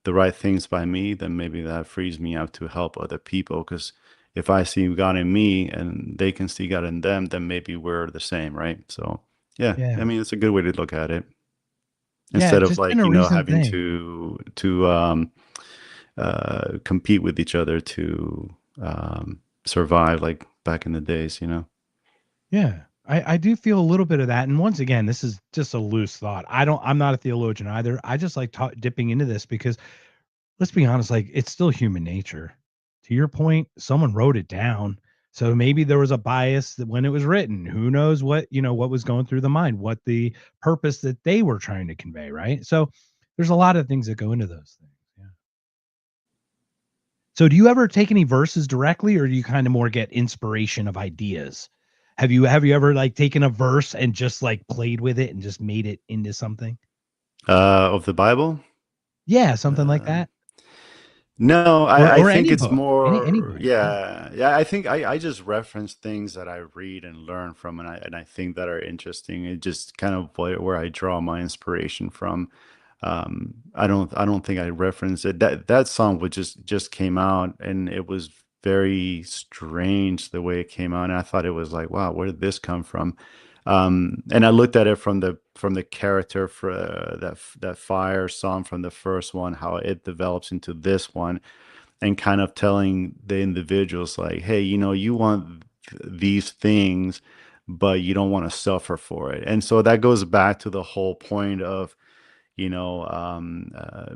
the right things by me, then maybe that frees me up to help other people. Because if I see God in me and they can see God in them, then maybe we're the same, right? So, yeah, I Yeah. mean, it's a good way to look at it Yeah. instead It's of just been like a recent having thing. to compete with each other to survive like back in the days. Yeah. I do feel a little bit of that. And once again, this is just a loose thought. I'm not a theologian either. I just like dipping into this because let's be honest, like it's still human nature. To your point, someone wrote it down. So maybe there was a bias that when it was written. Who knows what was going through the mind, what the purpose that they were trying to convey, right? So there's a lot of things that go into those things. Yeah. So do you ever take any verses directly or do you kind of more get inspiration of ideas? Have you ever like taken a verse and just like played with it and just made it into something? Of the Bible. Yeah, something like Um, that. No, Or I or think any it's book. Any more, book. Yeah. yeah. I think I just reference things that I read and learn from, and I think that are interesting. It just kind of where I draw my inspiration from. I don't think I referenced it. That song was just came out, and it was very strange the way it came out. And I thought it was like, wow, where did this come from? And I looked at it from the character for that fire song from the first one, how it develops into this one, and kind of telling the individuals like, hey, you want these things, but you don't want to suffer for it. And so that goes back to the whole point of, you know, um, uh,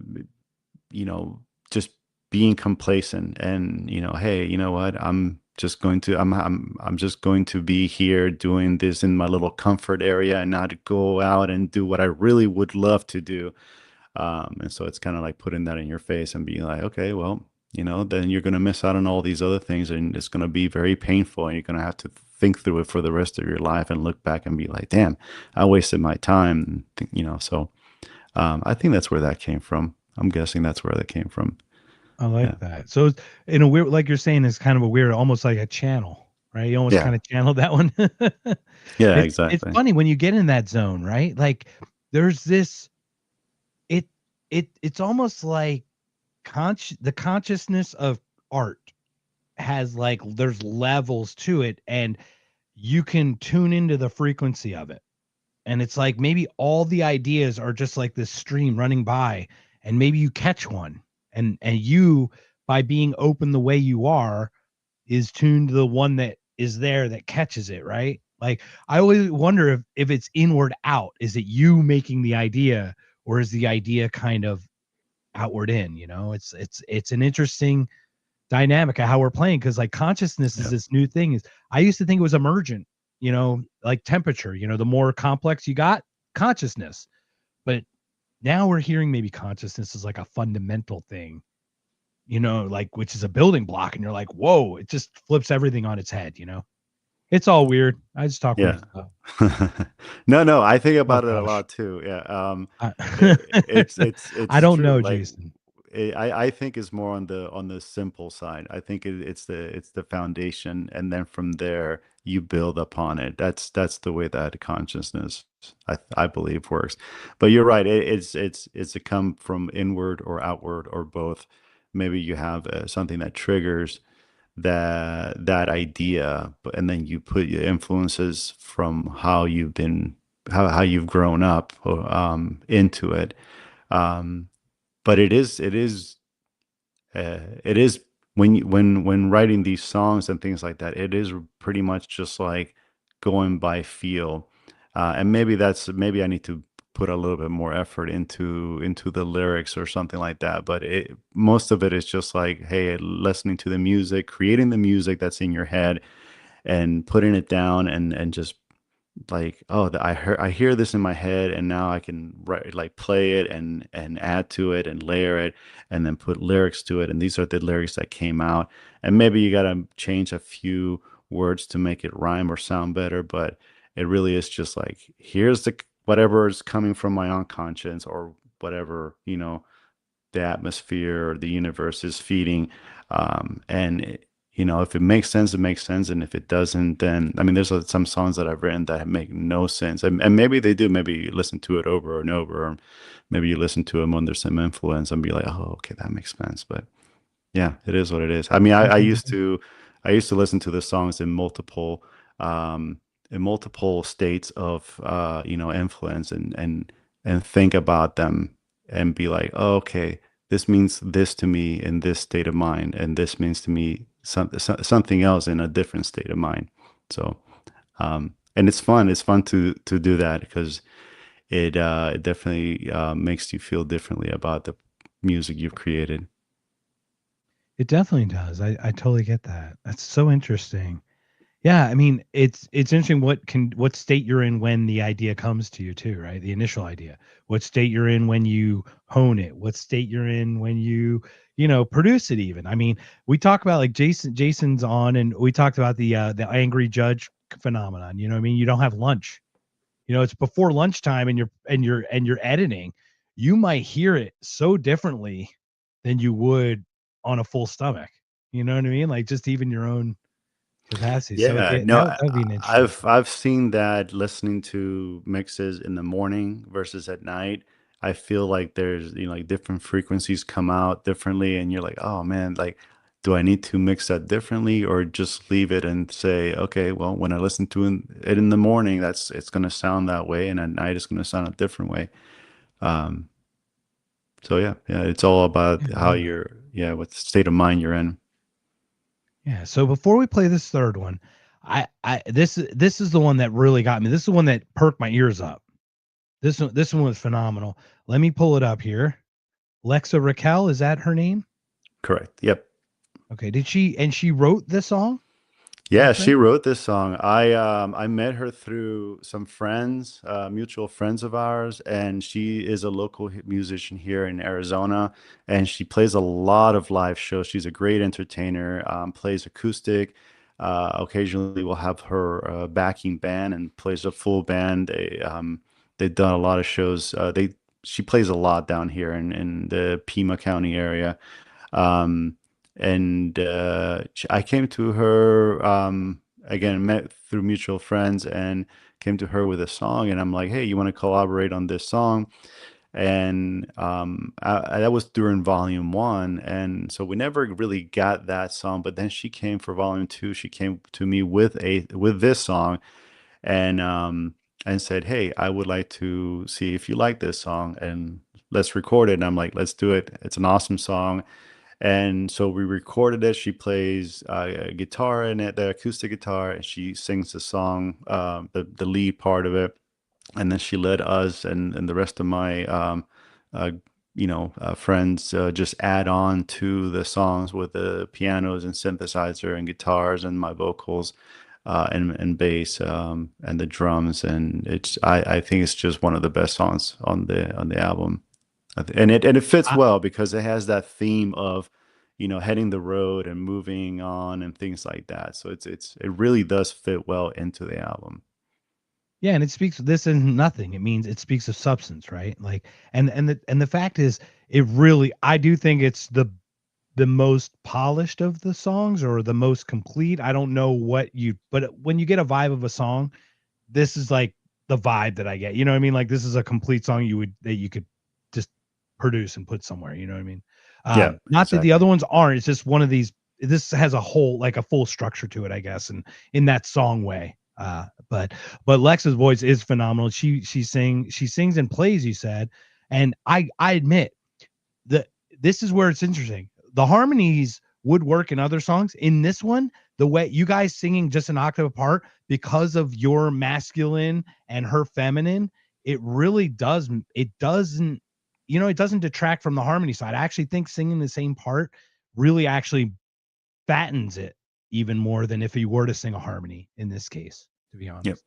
just being complacent and, hey, you know what? I'm just going to be here doing this in my little comfort area and not go out and do what I really would love to do. And so it's kind of like putting that in your face and being like, okay, well, then you're going to miss out on all these other things, and it's going to be very painful, and you're going to have to think through it for the rest of your life and look back and be like, damn, I wasted my time. So I think that's where that came from. I'm guessing that's where that came from. I like Yeah. that. So it's in a weird, like you're saying, it's kind of a weird, almost like a channel, right? You almost Yeah. kind of channeled that one. Yeah, It's exactly. funny when you get in that zone, right? Like there's this, it's almost like the consciousness of art has like there's levels to it, and you can tune into the frequency of it. And it's like maybe all the ideas are just like this stream running by, and maybe you catch one, and you, by being open the way you are, is tuned to the one that is there that catches it, right? Like I always wonder if it's inward out. Is it you making the idea, or is the idea kind of outward in? It's an interesting dynamic of how we're playing, because like consciousness is Yeah. this new thing. Is I used to think it was emergent, like temperature. The more complex you got, consciousness. But now we're hearing maybe consciousness is like a fundamental thing, like which is a building block, and you're like, whoa, it just flips everything on its head. It's all weird. I just talk weird Yeah. stuff. No, I think Oh about it a gosh. lot too. Yeah. I, I It's don't true. know, Like Jason. I think it's more on the simple side. I think it's the foundation, and then from there you build upon it. That's the way that consciousness, I believe, works. But you're right. It's a come from inward or outward or both. Maybe you have something that triggers that idea, and then you put your influences from how you've grown up into it. Um, but it is when writing these songs and things like that, it is pretty much just like going by feel. And maybe I need to put a little bit more effort into the lyrics or something like that. But most of it is just like, hey, listening to the music, creating the music that's in your head, and putting it down, and just like, oh, I hear this in my head, and now I can like play it and add to it and layer it, and then put lyrics to it, and these are the lyrics that came out. And maybe you got to change a few words to make it rhyme or sound better, but it really is just like, here's the whatever is coming from my unconscious, or whatever, the atmosphere or the universe is feeding. If it makes sense, it makes sense. And if it doesn't, then, I mean, there's some songs that I've written that make no sense. And maybe they do. Maybe you listen to it over and over, or maybe you listen to them under some influence and be like, oh, okay, that makes sense. But yeah, it is what it is. I mean, I used to listen to the songs in multiple states of influence, and think about them and be like, oh, okay, this means this to me in this state of mind, and this means to me something else in a different state of mind. So, and it's fun. It's fun to do that, because it definitely makes you feel differently about the music you've created. It definitely does. I totally get that. That's so interesting. Yeah, I mean, it's interesting what state you're in when the idea comes to you too, right? The initial idea. What state you're in when you hone it. What state you're in when you produce it even. I mean, we talk about like Jason's on, and we talked about the angry judge phenomenon, you know what I mean? You don't have lunch. It's before lunchtime, and you're editing. You might hear it so differently than you would on a full stomach. You know what I mean? Like just even your own capacity. So Yeah, yeah, no, that'd be an interesting. I've seen that listening to mixes in the morning versus at night. I feel like there's, like different frequencies come out differently, and you're like, oh man, like, do I need to mix that differently, or just leave it and say, okay, well, when I listen to it in the morning, it's going to sound that way, and at night it's going to sound a different way. Um, so yeah, it's all about Yeah, I how love that. what state of mind you're in. Yeah. So before we play this third one, this is the one that really got me. This is the one that perked my ears up. This one was phenomenal. Let me pull it up here. Lexa Raquel, is that her name? Correct. Yep. Okay. She wrote this song? Yeah, Okay. she wrote this song. I met her through some friends, mutual friends of ours, and she is a local musician here in Arizona, and she plays a lot of live shows. She's a great entertainer, plays acoustic. Occasionally, we'll have her backing band and plays a full band. They've done a lot of shows. She plays a lot down here in the Pima County area. Um, and I came to her again, met through mutual friends, and came to her with a song. And I'm like, hey, you want to collaborate on this song? And that was during volume one. And so we never really got that song. But then she came for volume two. She came to me with this song, and said, hey, I would like to see if you like this song, and let's record it. And I'm like, let's do it. It's an awesome song. And so we recorded it. She plays guitar in it, the acoustic guitar, and she sings the song, the lead part of it. And then she let us and the rest of my uh, friends just add on to the songs with the pianos and synthesizer and guitars and my vocals, and bass, and the drums. And I think it's just one of the best songs on the album. And it fits I, well because it has that theme of, heading the road and moving on and things like that. So it really does fit well into the album. yeah, and it speaks. This isn't nothing. It means it speaks of substance, right? Like, and the fact is, it really. I do think it's the most polished of the songs, or the most complete. I don't know but when you get a vibe of a song, this is like the vibe that I get. You know what I mean? Like, this is a complete song that you could just produce and put somewhere. You know what I mean? Yeah, Not that the exactly. other ones aren't. It's just one of these. This has a whole, like, a full structure to it, I guess, and in that song way. But Lex's voice is phenomenal. She sings and plays. You said, and I admit that this is where it's interesting. The harmonies would work in other songs. In this one, the way you guys singing just an octave apart, because of your masculine and her feminine, it really does. It doesn't, it doesn't detract from the harmony side. I actually think singing the same part really actually fattens it even more than if he were to sing a harmony in this case, to be Yep. honest.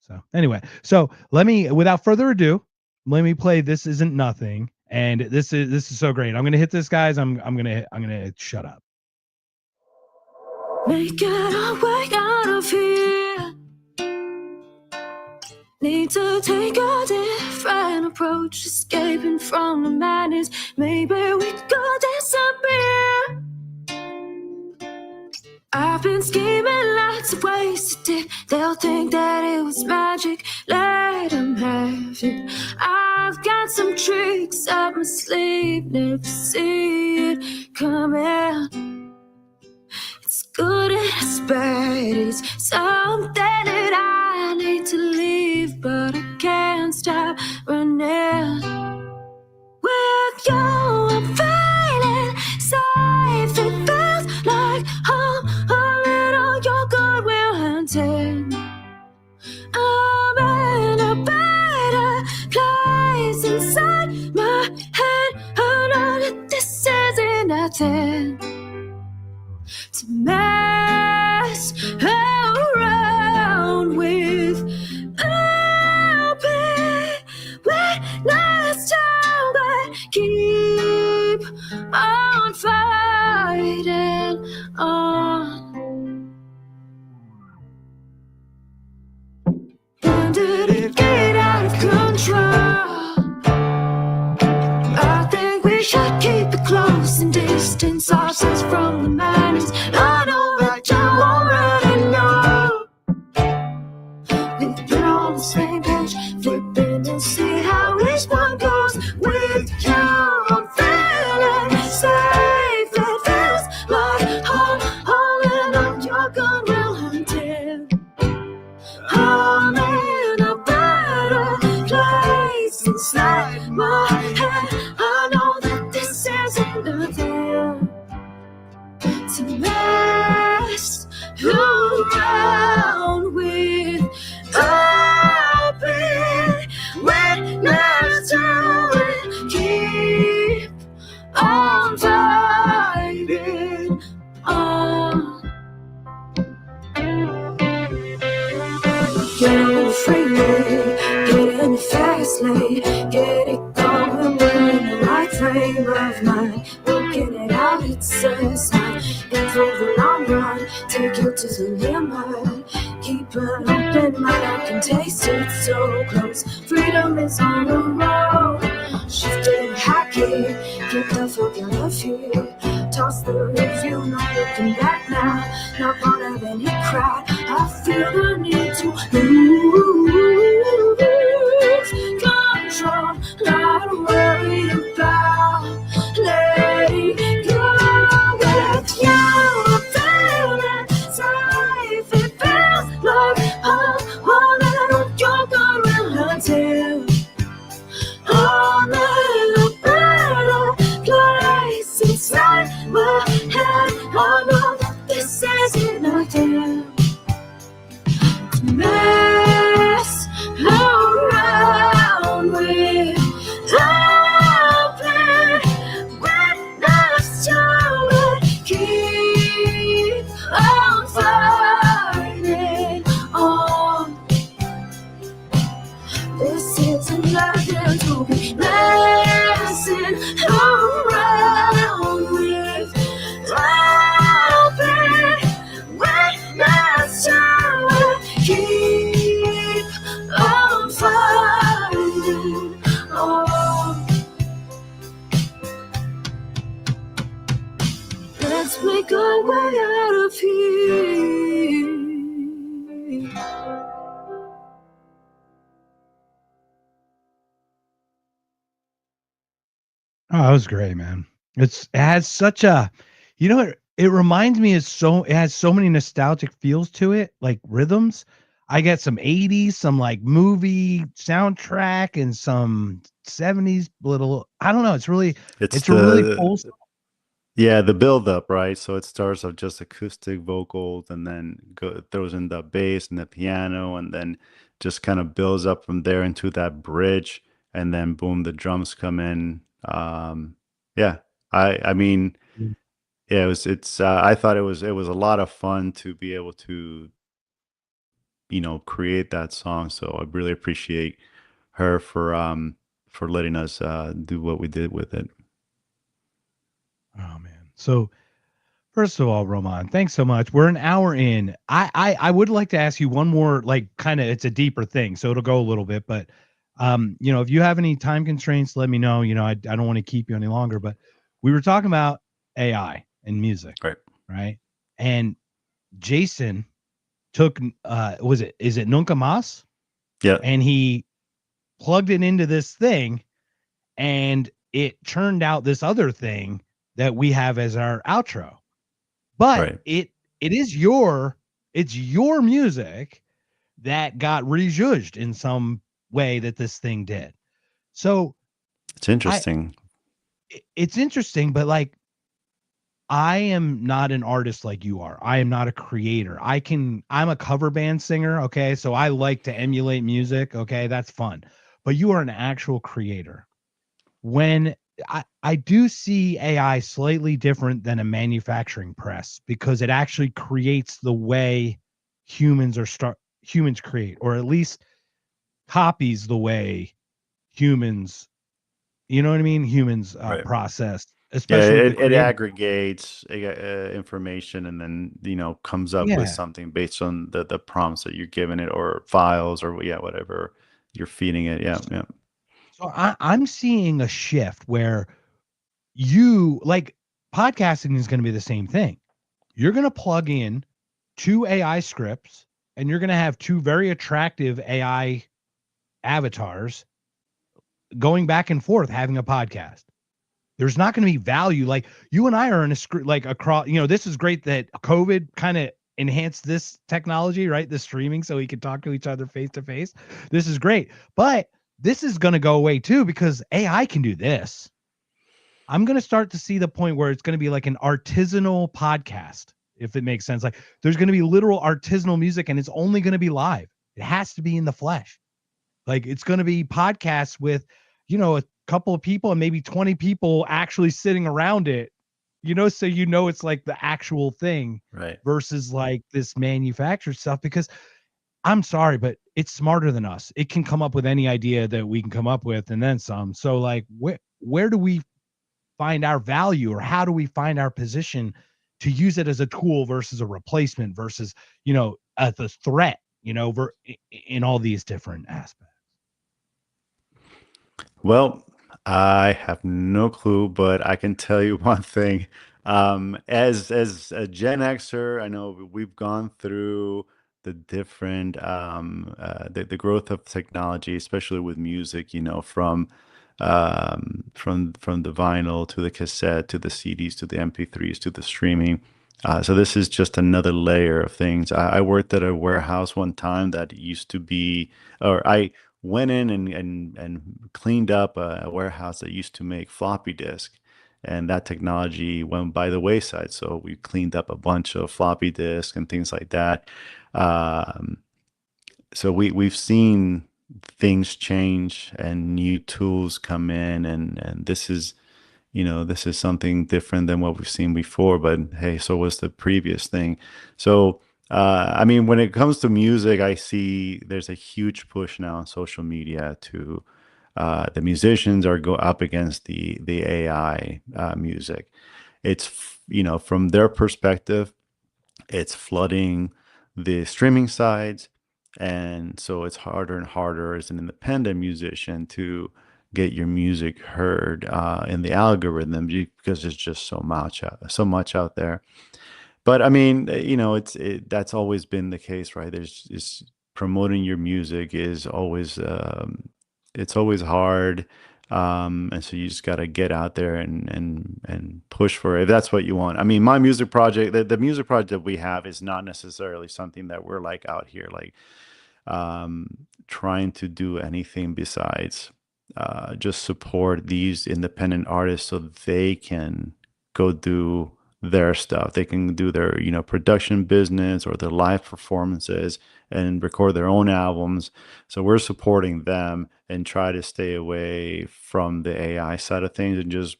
So anyway, so without further ado, let me play This Isn't Nothing. And this is so great. I'm gonna hit this, guys. I'm gonna shut up. Make it our way out of here. Need to take a different approach, escaping from the madness. Maybe we could disappear. I've been scheming lots of ways to dip. They'll think that it was magic. Let them have it. I've got some tricks up my sleeve. Never see it coming. It's good and it's bad. It's something that I need to leave, but I can't stop running. With you, I'm feeling safe. It feels like home. A little your goodwill hunting. I'm in a better place inside my head. I know that this isn't nothing to mess around with. I'll be witness to, but keep on fighting on. When did it get out of control? I think we should keep it close and distance ourselves from the madness. I know that you already know. We've been on the same page, flipping and see how each one goes. With you, I'm feeling safe. It feels like home, holding on your gun will hunting. I'm in a better place inside my head. I know that this isn't nothing to mess around with. I'll be witness to it. Keep on fighting on. Get on the freeway, get in the fast lane, get it going, we're in the right frame of mind. Working it out, it says I, and for the long run, take you to the limit. Keep an open mind, I can taste it so close. Freedom is on the road. Shift in high gear, get the fuck out of here. Toss the review, no looking back now. Not part of any crowd. I feel the need to lose control. Not worried about letting go with you. I feel it safe. It feels like I'm holding on your relative. I'm in a better place inside my head. I know that this isn't nothing to mess around with. Open witness to it. Keep on fighting on. This isn't nothing to be messing around with. Open witness to it. Keep on fighting on. Let's make our way out of here. Oh, that was great, man. It has such a, it reminds me it has so many nostalgic feels to it, like rhythms. I get some 80s, some like movie soundtrack and some 70s little, I don't know. It's a really cool song. Yeah, the build up, right? So it starts off just acoustic vocals and then throws in the bass and the piano and then just kind of builds up from there into that bridge and then boom, the drums come in. Yeah, I mean, yeah, I thought it was a lot of fun to be able to, create that song. So I really appreciate her for letting us do what we did with it. Oh man. So first of all, Roman, thanks so much. We're an hour in. I would like to ask you one more, like kind of it's a deeper thing, so it'll go a little bit, but if you have any time constraints, let me know. I don't want to keep you any longer, but we were talking about AI and music. Right. And Jason took is it Nunca Mas? Yeah. And he plugged it into this thing and it turned out this other thing that we have as our outro. But it is it's your music that got rejudged in some way that this thing did. So it's interesting. It's interesting, but like I am not an artist like you are. I am not a creator. I'm a cover band singer, okay? So I like to emulate music, okay? That's fun. But you are an actual creator. When I do see AI slightly different than a manufacturing press because it actually creates the way humans create, or at least copies the way humans, you know what I mean? Humans process, especially it aggregates information and then comes up with something based on the prompts that you're giving it or files or whatever you're feeding it. Yeah. So I'm seeing a shift where podcasting is going to be the same thing. You're going to plug in 2 AI scripts and you're going to have 2 very attractive AI avatars going back and forth having a podcast. There's not going to be value. Like you and I are in a script, like across, this is great that COVID kind of enhanced this technology, right? The streaming, so we can talk to each other face to face. This is great. But this is going to go away too, because AI can do this. I'm going to start to see the point where it's going to be like an artisanal podcast, if it makes sense. Like there's going to be literal artisanal music and it's only going to be live. It has to be in the flesh. Like it's going to be podcasts with, a couple of people and maybe 20 people actually sitting around it, so it's like the actual thing, right? Versus like this manufactured stuff. Because I'm sorry, but it's smarter than us. It can come up with any idea that we can come up with and then some. So like where do we find our value, or how do we find our position to use it as a tool versus a replacement versus, as a threat, in all these different aspects? Well, I have no clue, but I can tell you one thing. As a Gen Xer, I know we've gone through the different the growth of technology, especially with music. From the vinyl to the cassette to the CDs to the MP3s to the streaming. So this is just another layer of things. I worked at a warehouse one time that used to be, or I went in and cleaned up a warehouse that used to make floppy disk, and that technology went by the wayside. So we cleaned up a bunch of floppy disk and things like that. Um, so we've seen things change and new tools come in, and this is something different than what we've seen before, but hey, so was the previous thing. So, I mean, when it comes to music, I see there's a huge push now on social media to the musicians are go up against the AI music. From their perspective, it's flooding the streaming sides, and so it's harder and harder as an independent musician to get your music heard in the algorithm because there's just so much out there. But I mean, that's always been the case, right? Promoting your music is always it's always hard, and so you just got to get out there and push for it if that's what you want. I mean, my music project, the music project that we have, is not necessarily something that we're like out here like trying to do anything besides just support these independent artists so they can go do their stuff. They can do their, production business or their live performances and record their own albums. So we're supporting them and try to stay away from the AI side of things and just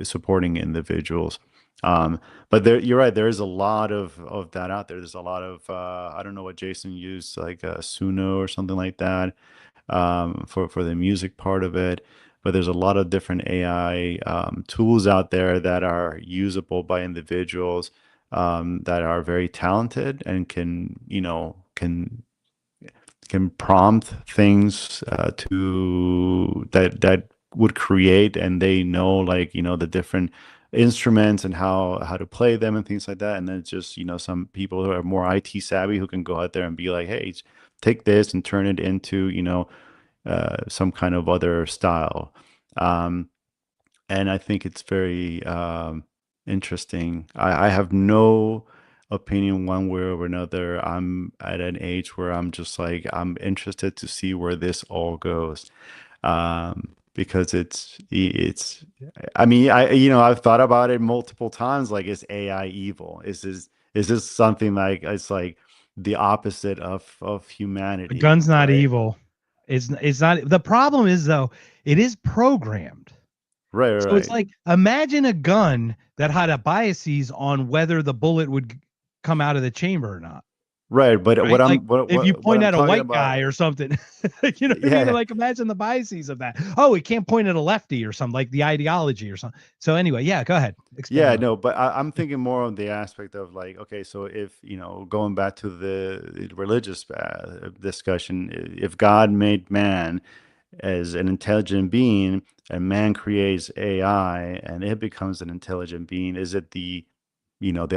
supporting individuals. But you're right. There is a lot of that out there. There's a lot of I don't know what Jason used, like Suno or something like that, for the music part of it. But there's a lot of different AI tools out there that are usable by individuals that are very talented and can prompt things to that would create, and they know, like, the different instruments and how to play them and things like that. And then it's just, some people who are more IT savvy who can go out there and be like, hey, take this and turn it into, some kind of other style. And I think it's very interesting. I have no opinion one way or another. I'm at an age where I'm just like, I'm interested to see where this all goes. Because I mean, I've thought about it multiple times. Like, is AI evil? Is this something like, it's like the opposite of humanity? The gun's not right? evil. It's not. The problem is, though, it is programmed. Right. So it's like, imagine a gun that had a biases on whether the bullet would come out of the chamber or not. Right, but Right? If you point what at I'm a white talking guy about, or something, what I mean? Like, imagine the biases of that. Oh, it can't point at a lefty or something, like the ideology or something. So anyway, yeah, go ahead. Expand on it. no, but I'm thinking more on the aspect of, like, okay, so if, going back to the religious discussion, if God made man as an intelligent being and man creates AI and it becomes an intelligent being, is it the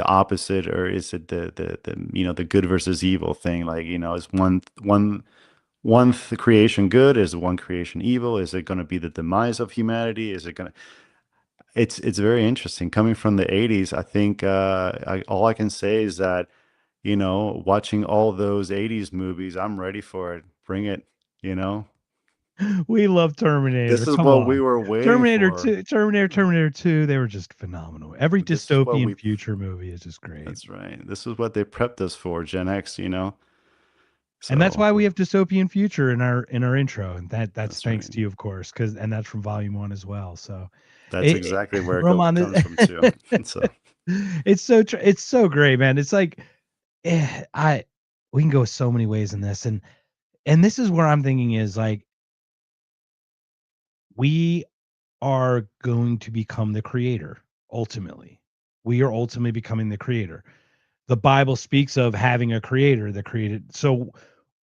opposite, or is it the good versus evil thing? Like, is one creation good? Is one creation evil? Is it going to be the demise of humanity? Is it going to? It's very interesting. Coming from the 80s, I think all I can say is that, watching all those 80s movies, I'm ready for it. Bring it, We love Terminator. This is Come what we on. were waiting Terminator for. 2, Terminator 2, they were just phenomenal. Every This is what dystopian we future movie is just great. That's right. This is what they prepped us for, Gen X, And that's So why we have dystopian future in our intro, and that's that's thanks right. to you, of course, and that's from volume 1 as well. So That's exactly where Roman, comes from too. So it's so great, man. It's like, we can go so many ways in this, and and this is where I'm thinking is like, we are going to become the creator ultimately. We are ultimately becoming the creator. The Bible speaks of having a creator that created. So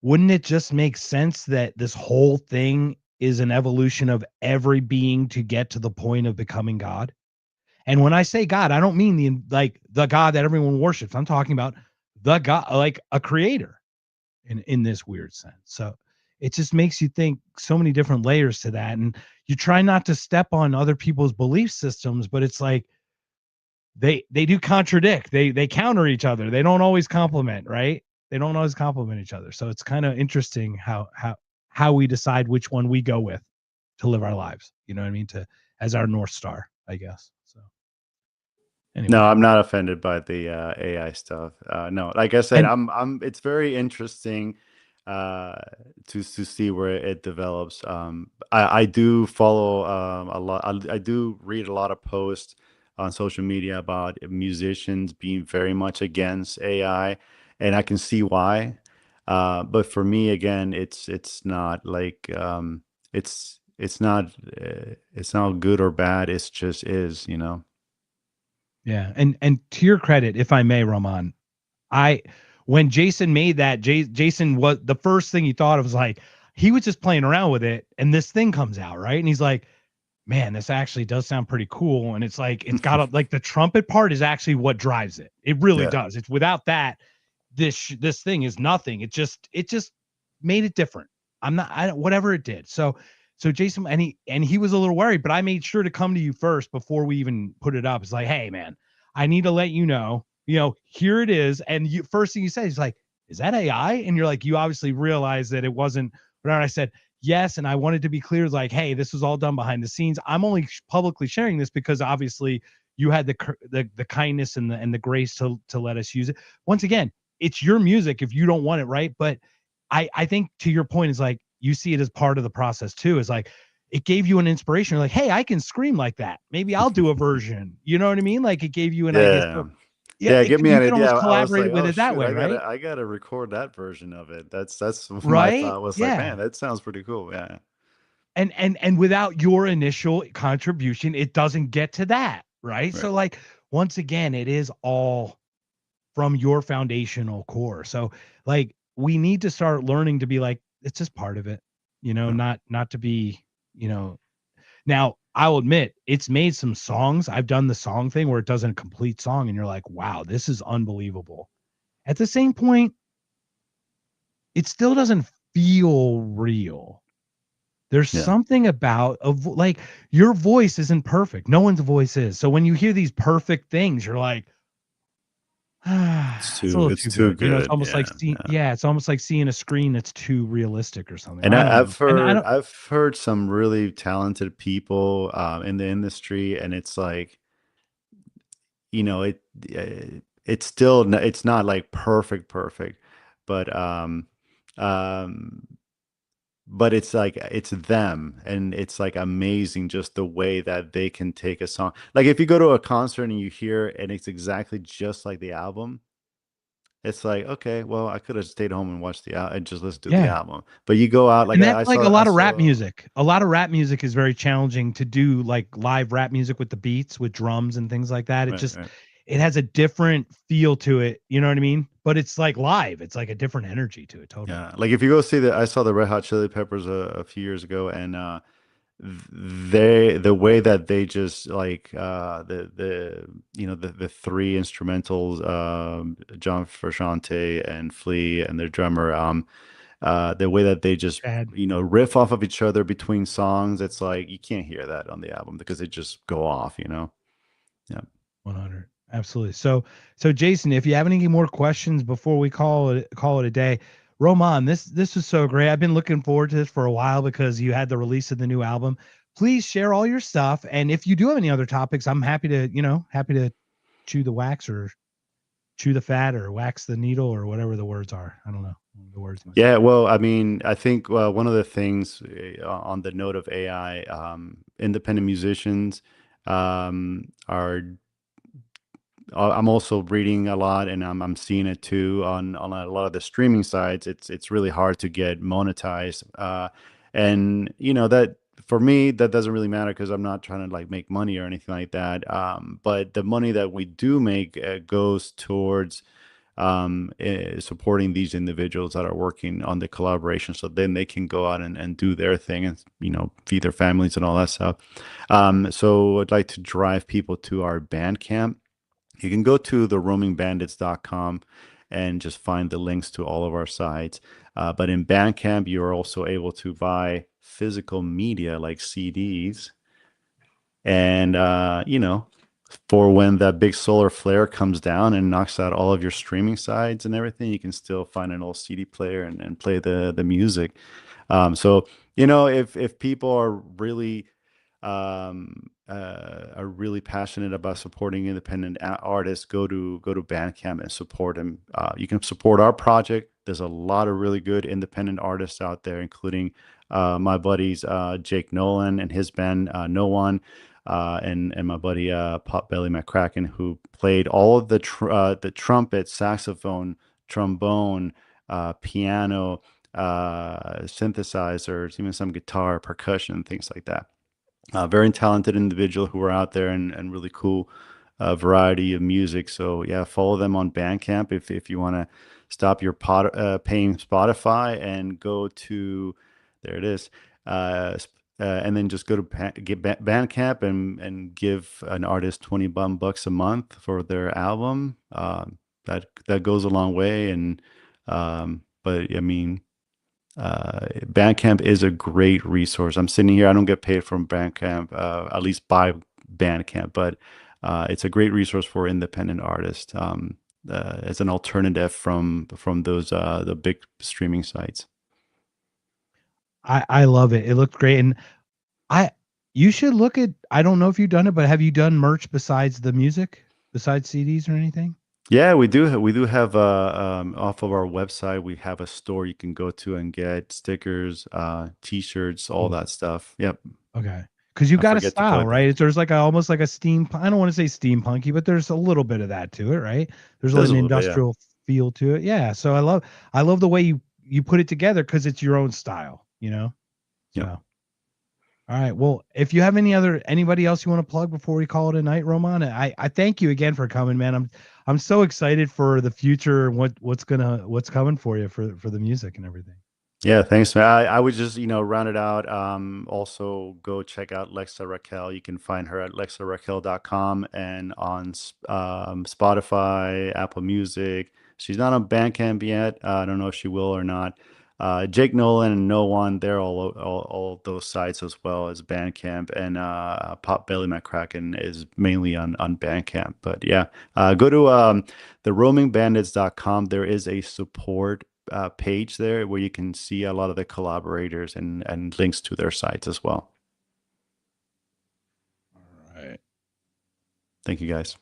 wouldn't it just make sense that this whole thing is an evolution of every being to get to the point of becoming God? And when I say God, I don't mean the God that everyone worships. I'm talking about the God, like a creator in this weird sense. So it just makes you think so many different layers to that. And you try not to step on other people's belief systems, but it's like they do contradict. They counter each other. They don't always complement, right? They don't always complement each other. So it's kind of interesting how we decide which one we go with to live our lives. You know what I mean? To as our North Star, I guess. So anyway. No, I'm not offended by the AI stuff. No, like I said, And it's very interesting to see where it develops. I do follow a lot. I do read a lot of posts on social media about musicians being very much against AI, and I can see why. But for me, again, it's not like it's not good or bad. It's just is, you know. yeah, and to your credit, if I may, Roman, I when Jason made that, Jason was the first thing he thought of was like he was just playing around with it, and this thing comes out, right? And he's like, man, this actually does sound pretty cool. And it's like it's got a, like the trumpet part is actually what drives it. It really Yeah. does. It's without that, this thing is nothing. It just made it different. I'm not I don't whatever it did. So Jason and he was a little worried, but I made sure to come to you first before we even put it up. It's like, hey man, I need to let you know, here it is. And you first thing you say is like, is that AI? And you're like, you obviously realized that it wasn't. But I said, yes, and I wanted to be clear, like, hey, this was all done behind the scenes. I'm only publicly sharing this because obviously you had the kindness and the grace to let us use it. Once again, it's your music if you don't want it, right? But I think to your point is like you see it as part of the process too. Is like it gave you an inspiration. You're like, hey, I can scream like that. Maybe I'll do a version. You know what I mean? Like it gave you an idea. Yeah. So yeah, Yeah, give me you an can idea. almost I was collaborate like, with oh it that shoot, way, right? I gotta record that version of it. That's my Right? thought was like, Yeah. man, that sounds pretty cool. Yeah. And without your initial contribution it doesn't get to that, right? Right. So like once again it is all from your foundational core. So like we need to start learning to be like it's just part of it, Yeah. not to be, you know. Now I'll admit it's made some songs. I've done the song thing where it does a complete song and you're like, wow, this is unbelievable. At the same point it still doesn't feel real. There's Yeah. something about like your voice isn't perfect. No one's voice is. So when you hear these perfect things, you're like, it's a little It's too too good. You know, it's good. almost like Yeah. seeing, Yeah. yeah, it's almost like seeing a screen that's too realistic or something. And I don't know. And I don't, I've heard some really talented people in the industry, and it's like, you know, it's still it's not like perfect, but um but it's like it's them, and it's like amazing just the way that they can take a song. Like if you go to a concert and you hear and it's exactly just like the album, it's like, okay, well, I could have stayed home and watched the and just listened to the yeah. album. But you go out like And that's like a I lot of rap saw music. A lot of rap music is very challenging to do, like live rap music with the beats, with drums and things like that. right, right. It has a different feel to it. You know what I mean? But it's like live. It's like a different energy to it. Totally. Yeah, like if you go see I saw the Red Hot Chili Peppers a few years ago, and the way that they just like the you know the three instrumentals, John Frusciante and Flea and their drummer, the way that they just, Chad. you know, riff off of each other between songs, it's like you can't hear that on the album because it just go off, you know. Yeah. 100. Absolutely. So Jason, if you have any more questions before we call it a day, Roman, this was so great. I've been looking forward to this for a while because you had the release of the new album. Please share all your stuff, and if you do have any other topics, I'm happy to chew the wax or chew the fat or wax the needle or whatever the words are. I don't know the words myself. Yeah, well, I mean, I think one of the things on the note of AI, independent musicians are I'm also reading a lot, and I'm seeing it too on a lot of the streaming sites. It's really hard to get monetized, and that for me that doesn't really matter because I'm not trying to like make money or anything like that. But the money that we do make goes towards supporting these individuals that are working on the collaboration, so then they can go out and do their thing and feed their families and all that stuff. So I'd like to drive people to our Bandcamp. You can go to the roamingbandits.com and just find the links to all of our sites. But in Bandcamp, you're also able to buy physical media like CDs. And, for when that big solar flare comes down and knocks out all of your streaming sites and everything, you can still find an old CD player and play the music. So, if people are really passionate about supporting independent artists, go to Bandcamp and support them. You can support our project. There's a lot of really good independent artists out there, including my buddies Jake Nolan and his band No One, and my buddy Potbelly McCracken, who played all of the trumpet, saxophone, trombone, piano, synthesizers, even some guitar, percussion, things like that. Very talented individual who are out there and really cool variety of music. So yeah, follow them on Bandcamp if you want to stop your paying Spotify and go to, there it is, and then just go to Bandcamp and give an artist $20 a month for their album. That goes a long way. And but I mean, Bandcamp is a great resource. I'm sitting here, I don't get paid from Bandcamp, at least by Bandcamp, but it's a great resource for independent artists, as an alternative from those the big streaming sites. I love it. It looked great. And you should look at, I don't know if you've done it, but have you done merch besides the music, besides CDs or anything? Yeah, we do. We do have off of our website. We have a store you can go to and get stickers, T-shirts, all that stuff. Yep. Okay. Because you I got a forget to style, plug that. right? There's like almost like a steam. I don't want to say steampunky, but there's a little bit of that to it, right? There's There's an a little bit, yeah. industrial feel to it. Yeah. So I love the way you put it together because it's your own style, So. Yep. All right. Well, if you have anybody else you want to plug before we call it a night, Roman, I thank you again for coming, man. I'm so excited for the future, what's coming for you for the music and everything. Yeah, thanks, man. I would just, round it out. Also go check out Lexa Raquel. You can find her at lexaraquel.com and on Spotify, Apple Music. She's not on Bandcamp yet. I don't know if she will or not. Jake Nolan and No One, they're all those sites as well as Bandcamp, and Potbelly McCracken is mainly on Bandcamp. But yeah, go to the roamingbandits.com. There is a support page there where you can see a lot of the collaborators and links to their sites as well. All right. Thank you, guys.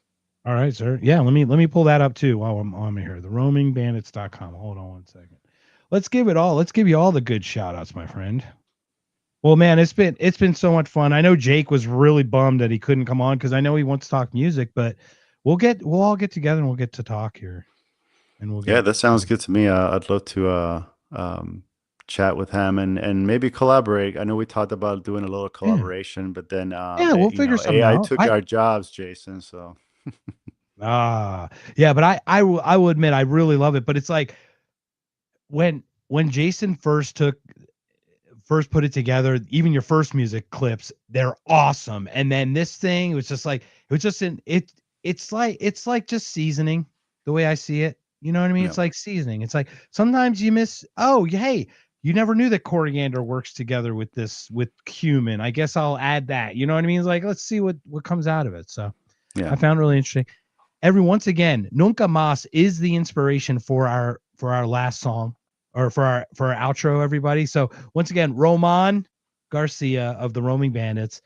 All right, sir. Yeah, let me pull that up too while I'm here. The roamingbandits.com. Hold on one second. Let's give you all the good shout outs, my friend. Well, man, it's been so much fun. I know Jake was really bummed that he couldn't come on because I know he wants to talk music, but we'll all get together and we'll get to talk here. And Yeah, that sounds good to me. I'd love to chat with him and maybe collaborate. I know we talked about doing a little collaboration, but then we'll figure something AI out. took our jobs, Jason. So yeah, but I will admit I really love it. But it's like when Jason first put it together, even your first music clips, they're awesome. And then this thing was just like, it's like just seasoning the way I see it. You know what I mean? Yeah. It's like seasoning. It's like sometimes you miss, hey, you never knew that coriander works together with cumin. I guess I'll add that. You know what I mean? It's like, let's see what comes out of it. So yeah, I found it really interesting. Once again, Nunca Mas is the inspiration for our last song, or for our outro, everybody. So once again, Roman Garcia of the Roaming Bandits.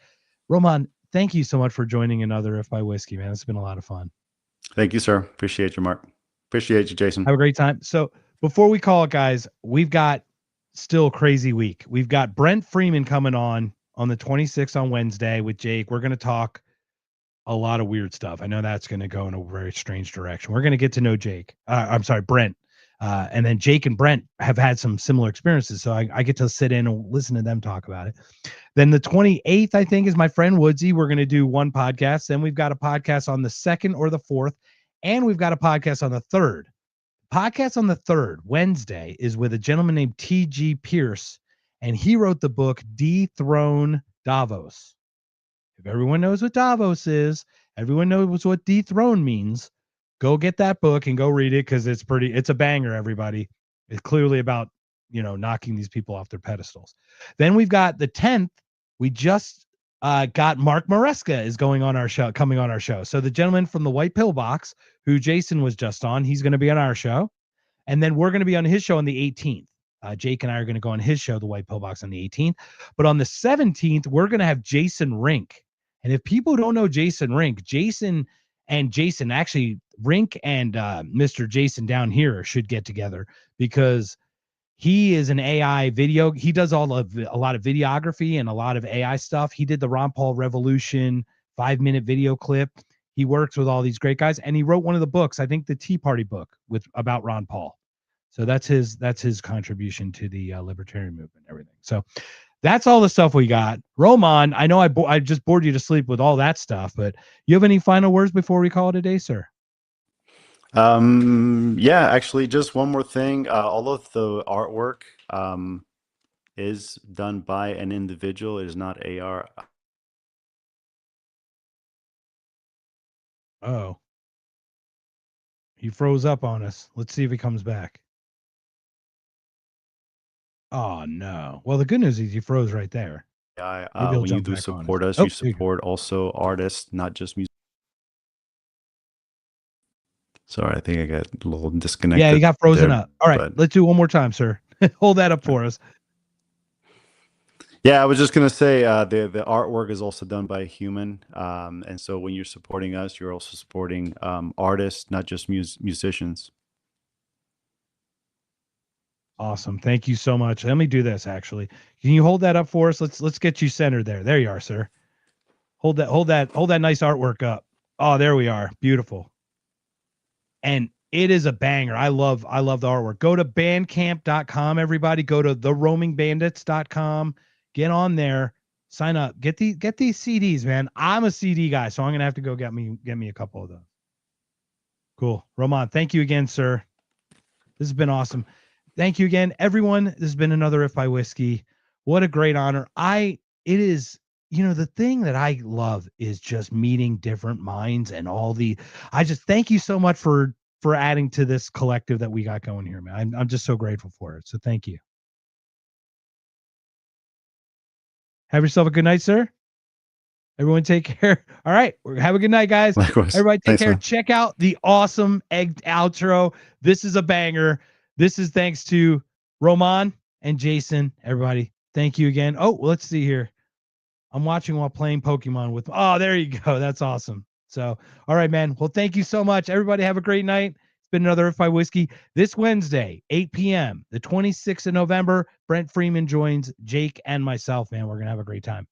Roman, thank you so much for joining another If by Whiskey, man. It's been a lot of fun. thank you, sir. Appreciate you, Mark. Appreciate you, Jason. Have a great time. So before we call it, guys, we've got still a crazy week. We've got Brent Freeman coming on the 26th on Wednesday with Jake. We're going to talk a lot of weird stuff. I know that's going to go in a very strange direction. We're going to get to know Brent. And then Jake and Brent have had some similar experiences. So I get to sit in and listen to them talk about it. Then the 28th, I think, is my friend Woodsy. We're going to do one podcast. Then we've got a podcast on the 2nd or the 4th. And we've got a podcast on the 3rd. Podcast on the 3rd, Wednesday, is with a gentleman named T.G. Pierce. And he wrote the book Dethrone Davos. If everyone knows what Davos is, everyone knows what dethrone means. Go get that book and go read it because it's a banger, everybody. It's clearly about, knocking these people off their pedestals. Then we've got the 10th. We just got Mark Maresca is coming on our show. So the gentleman from the White Pillbox, who Jason was just on, he's going to be on our show. And then we're going to be on his show on the 18th. Jake and I are going to go on his show, The White Pillbox, on the 18th. But on the 17th, we're going to have Jason Rink. And if people don't know Jason Rink, actually, Rink and Mr. Jason down here should get together because he is an AI video. He does a lot of videography and a lot of AI stuff. He did the Ron Paul Revolution 5-minute video clip. He works with all these great guys, and he wrote one of the books, I think the Tea Party book about Ron Paul. So that's his contribution to the libertarian movement and everything. So that's all the stuff we got. Roman, I know I just bored you to sleep with all that stuff, but you have any final words before we call it a day, sir? Yeah, actually, just one more thing. All of the artwork is done by an individual. It is not AR. Oh, he froze up on us. Let's see if he comes back. Oh no. Well, the good news is he froze right there. When you do support us, you support also artists, not just music. Sorry, I think I got a little disconnected. Yeah, you got frozen there, up. All right, let's do it one more time, sir. Hold that up for us. Yeah, I was just gonna say the artwork is also done by a human, and so when you're supporting us, you're also supporting artists, not just musicians. Awesome. Thank you so much. Let me do this actually. Can you hold that up for us? Let's get you centered there. There you are, sir. Hold that nice artwork up. Oh, there we are. Beautiful. And it is a banger. I love the artwork. Go to bandcamp.com, everybody. Go to theroamingbandits.com. Get on there. Sign up. Get these CDs, man. I'm a CD guy, so I'm gonna have to go get me a couple of those. Cool. Roman, thank you again, sir. This has been awesome. Thank you again, everyone. This has been another If by Whiskey. What a great honor. It is, the thing that I love is just meeting different minds and I just thank you so much for adding to this collective that we got going here, man. I'm just so grateful for it. So thank you. Have yourself a good night, sir. Everyone take care. All right. Have a good night, guys. Likewise. Everybody take Thanks, care. man. Check out the awesome egg outro. This is a banger. This is thanks to Roman and Jason. Everybody, thank you again. Oh, let's see here. I'm watching while playing Pokemon with. Oh, there you go. That's awesome. So, all right, man. Well, thank you so much. Everybody have a great night. It's been another If by Whiskey. This Wednesday, 8 p.m., the 26th of November, Brent Freeman joins Jake and myself, man. We're going to have a great time.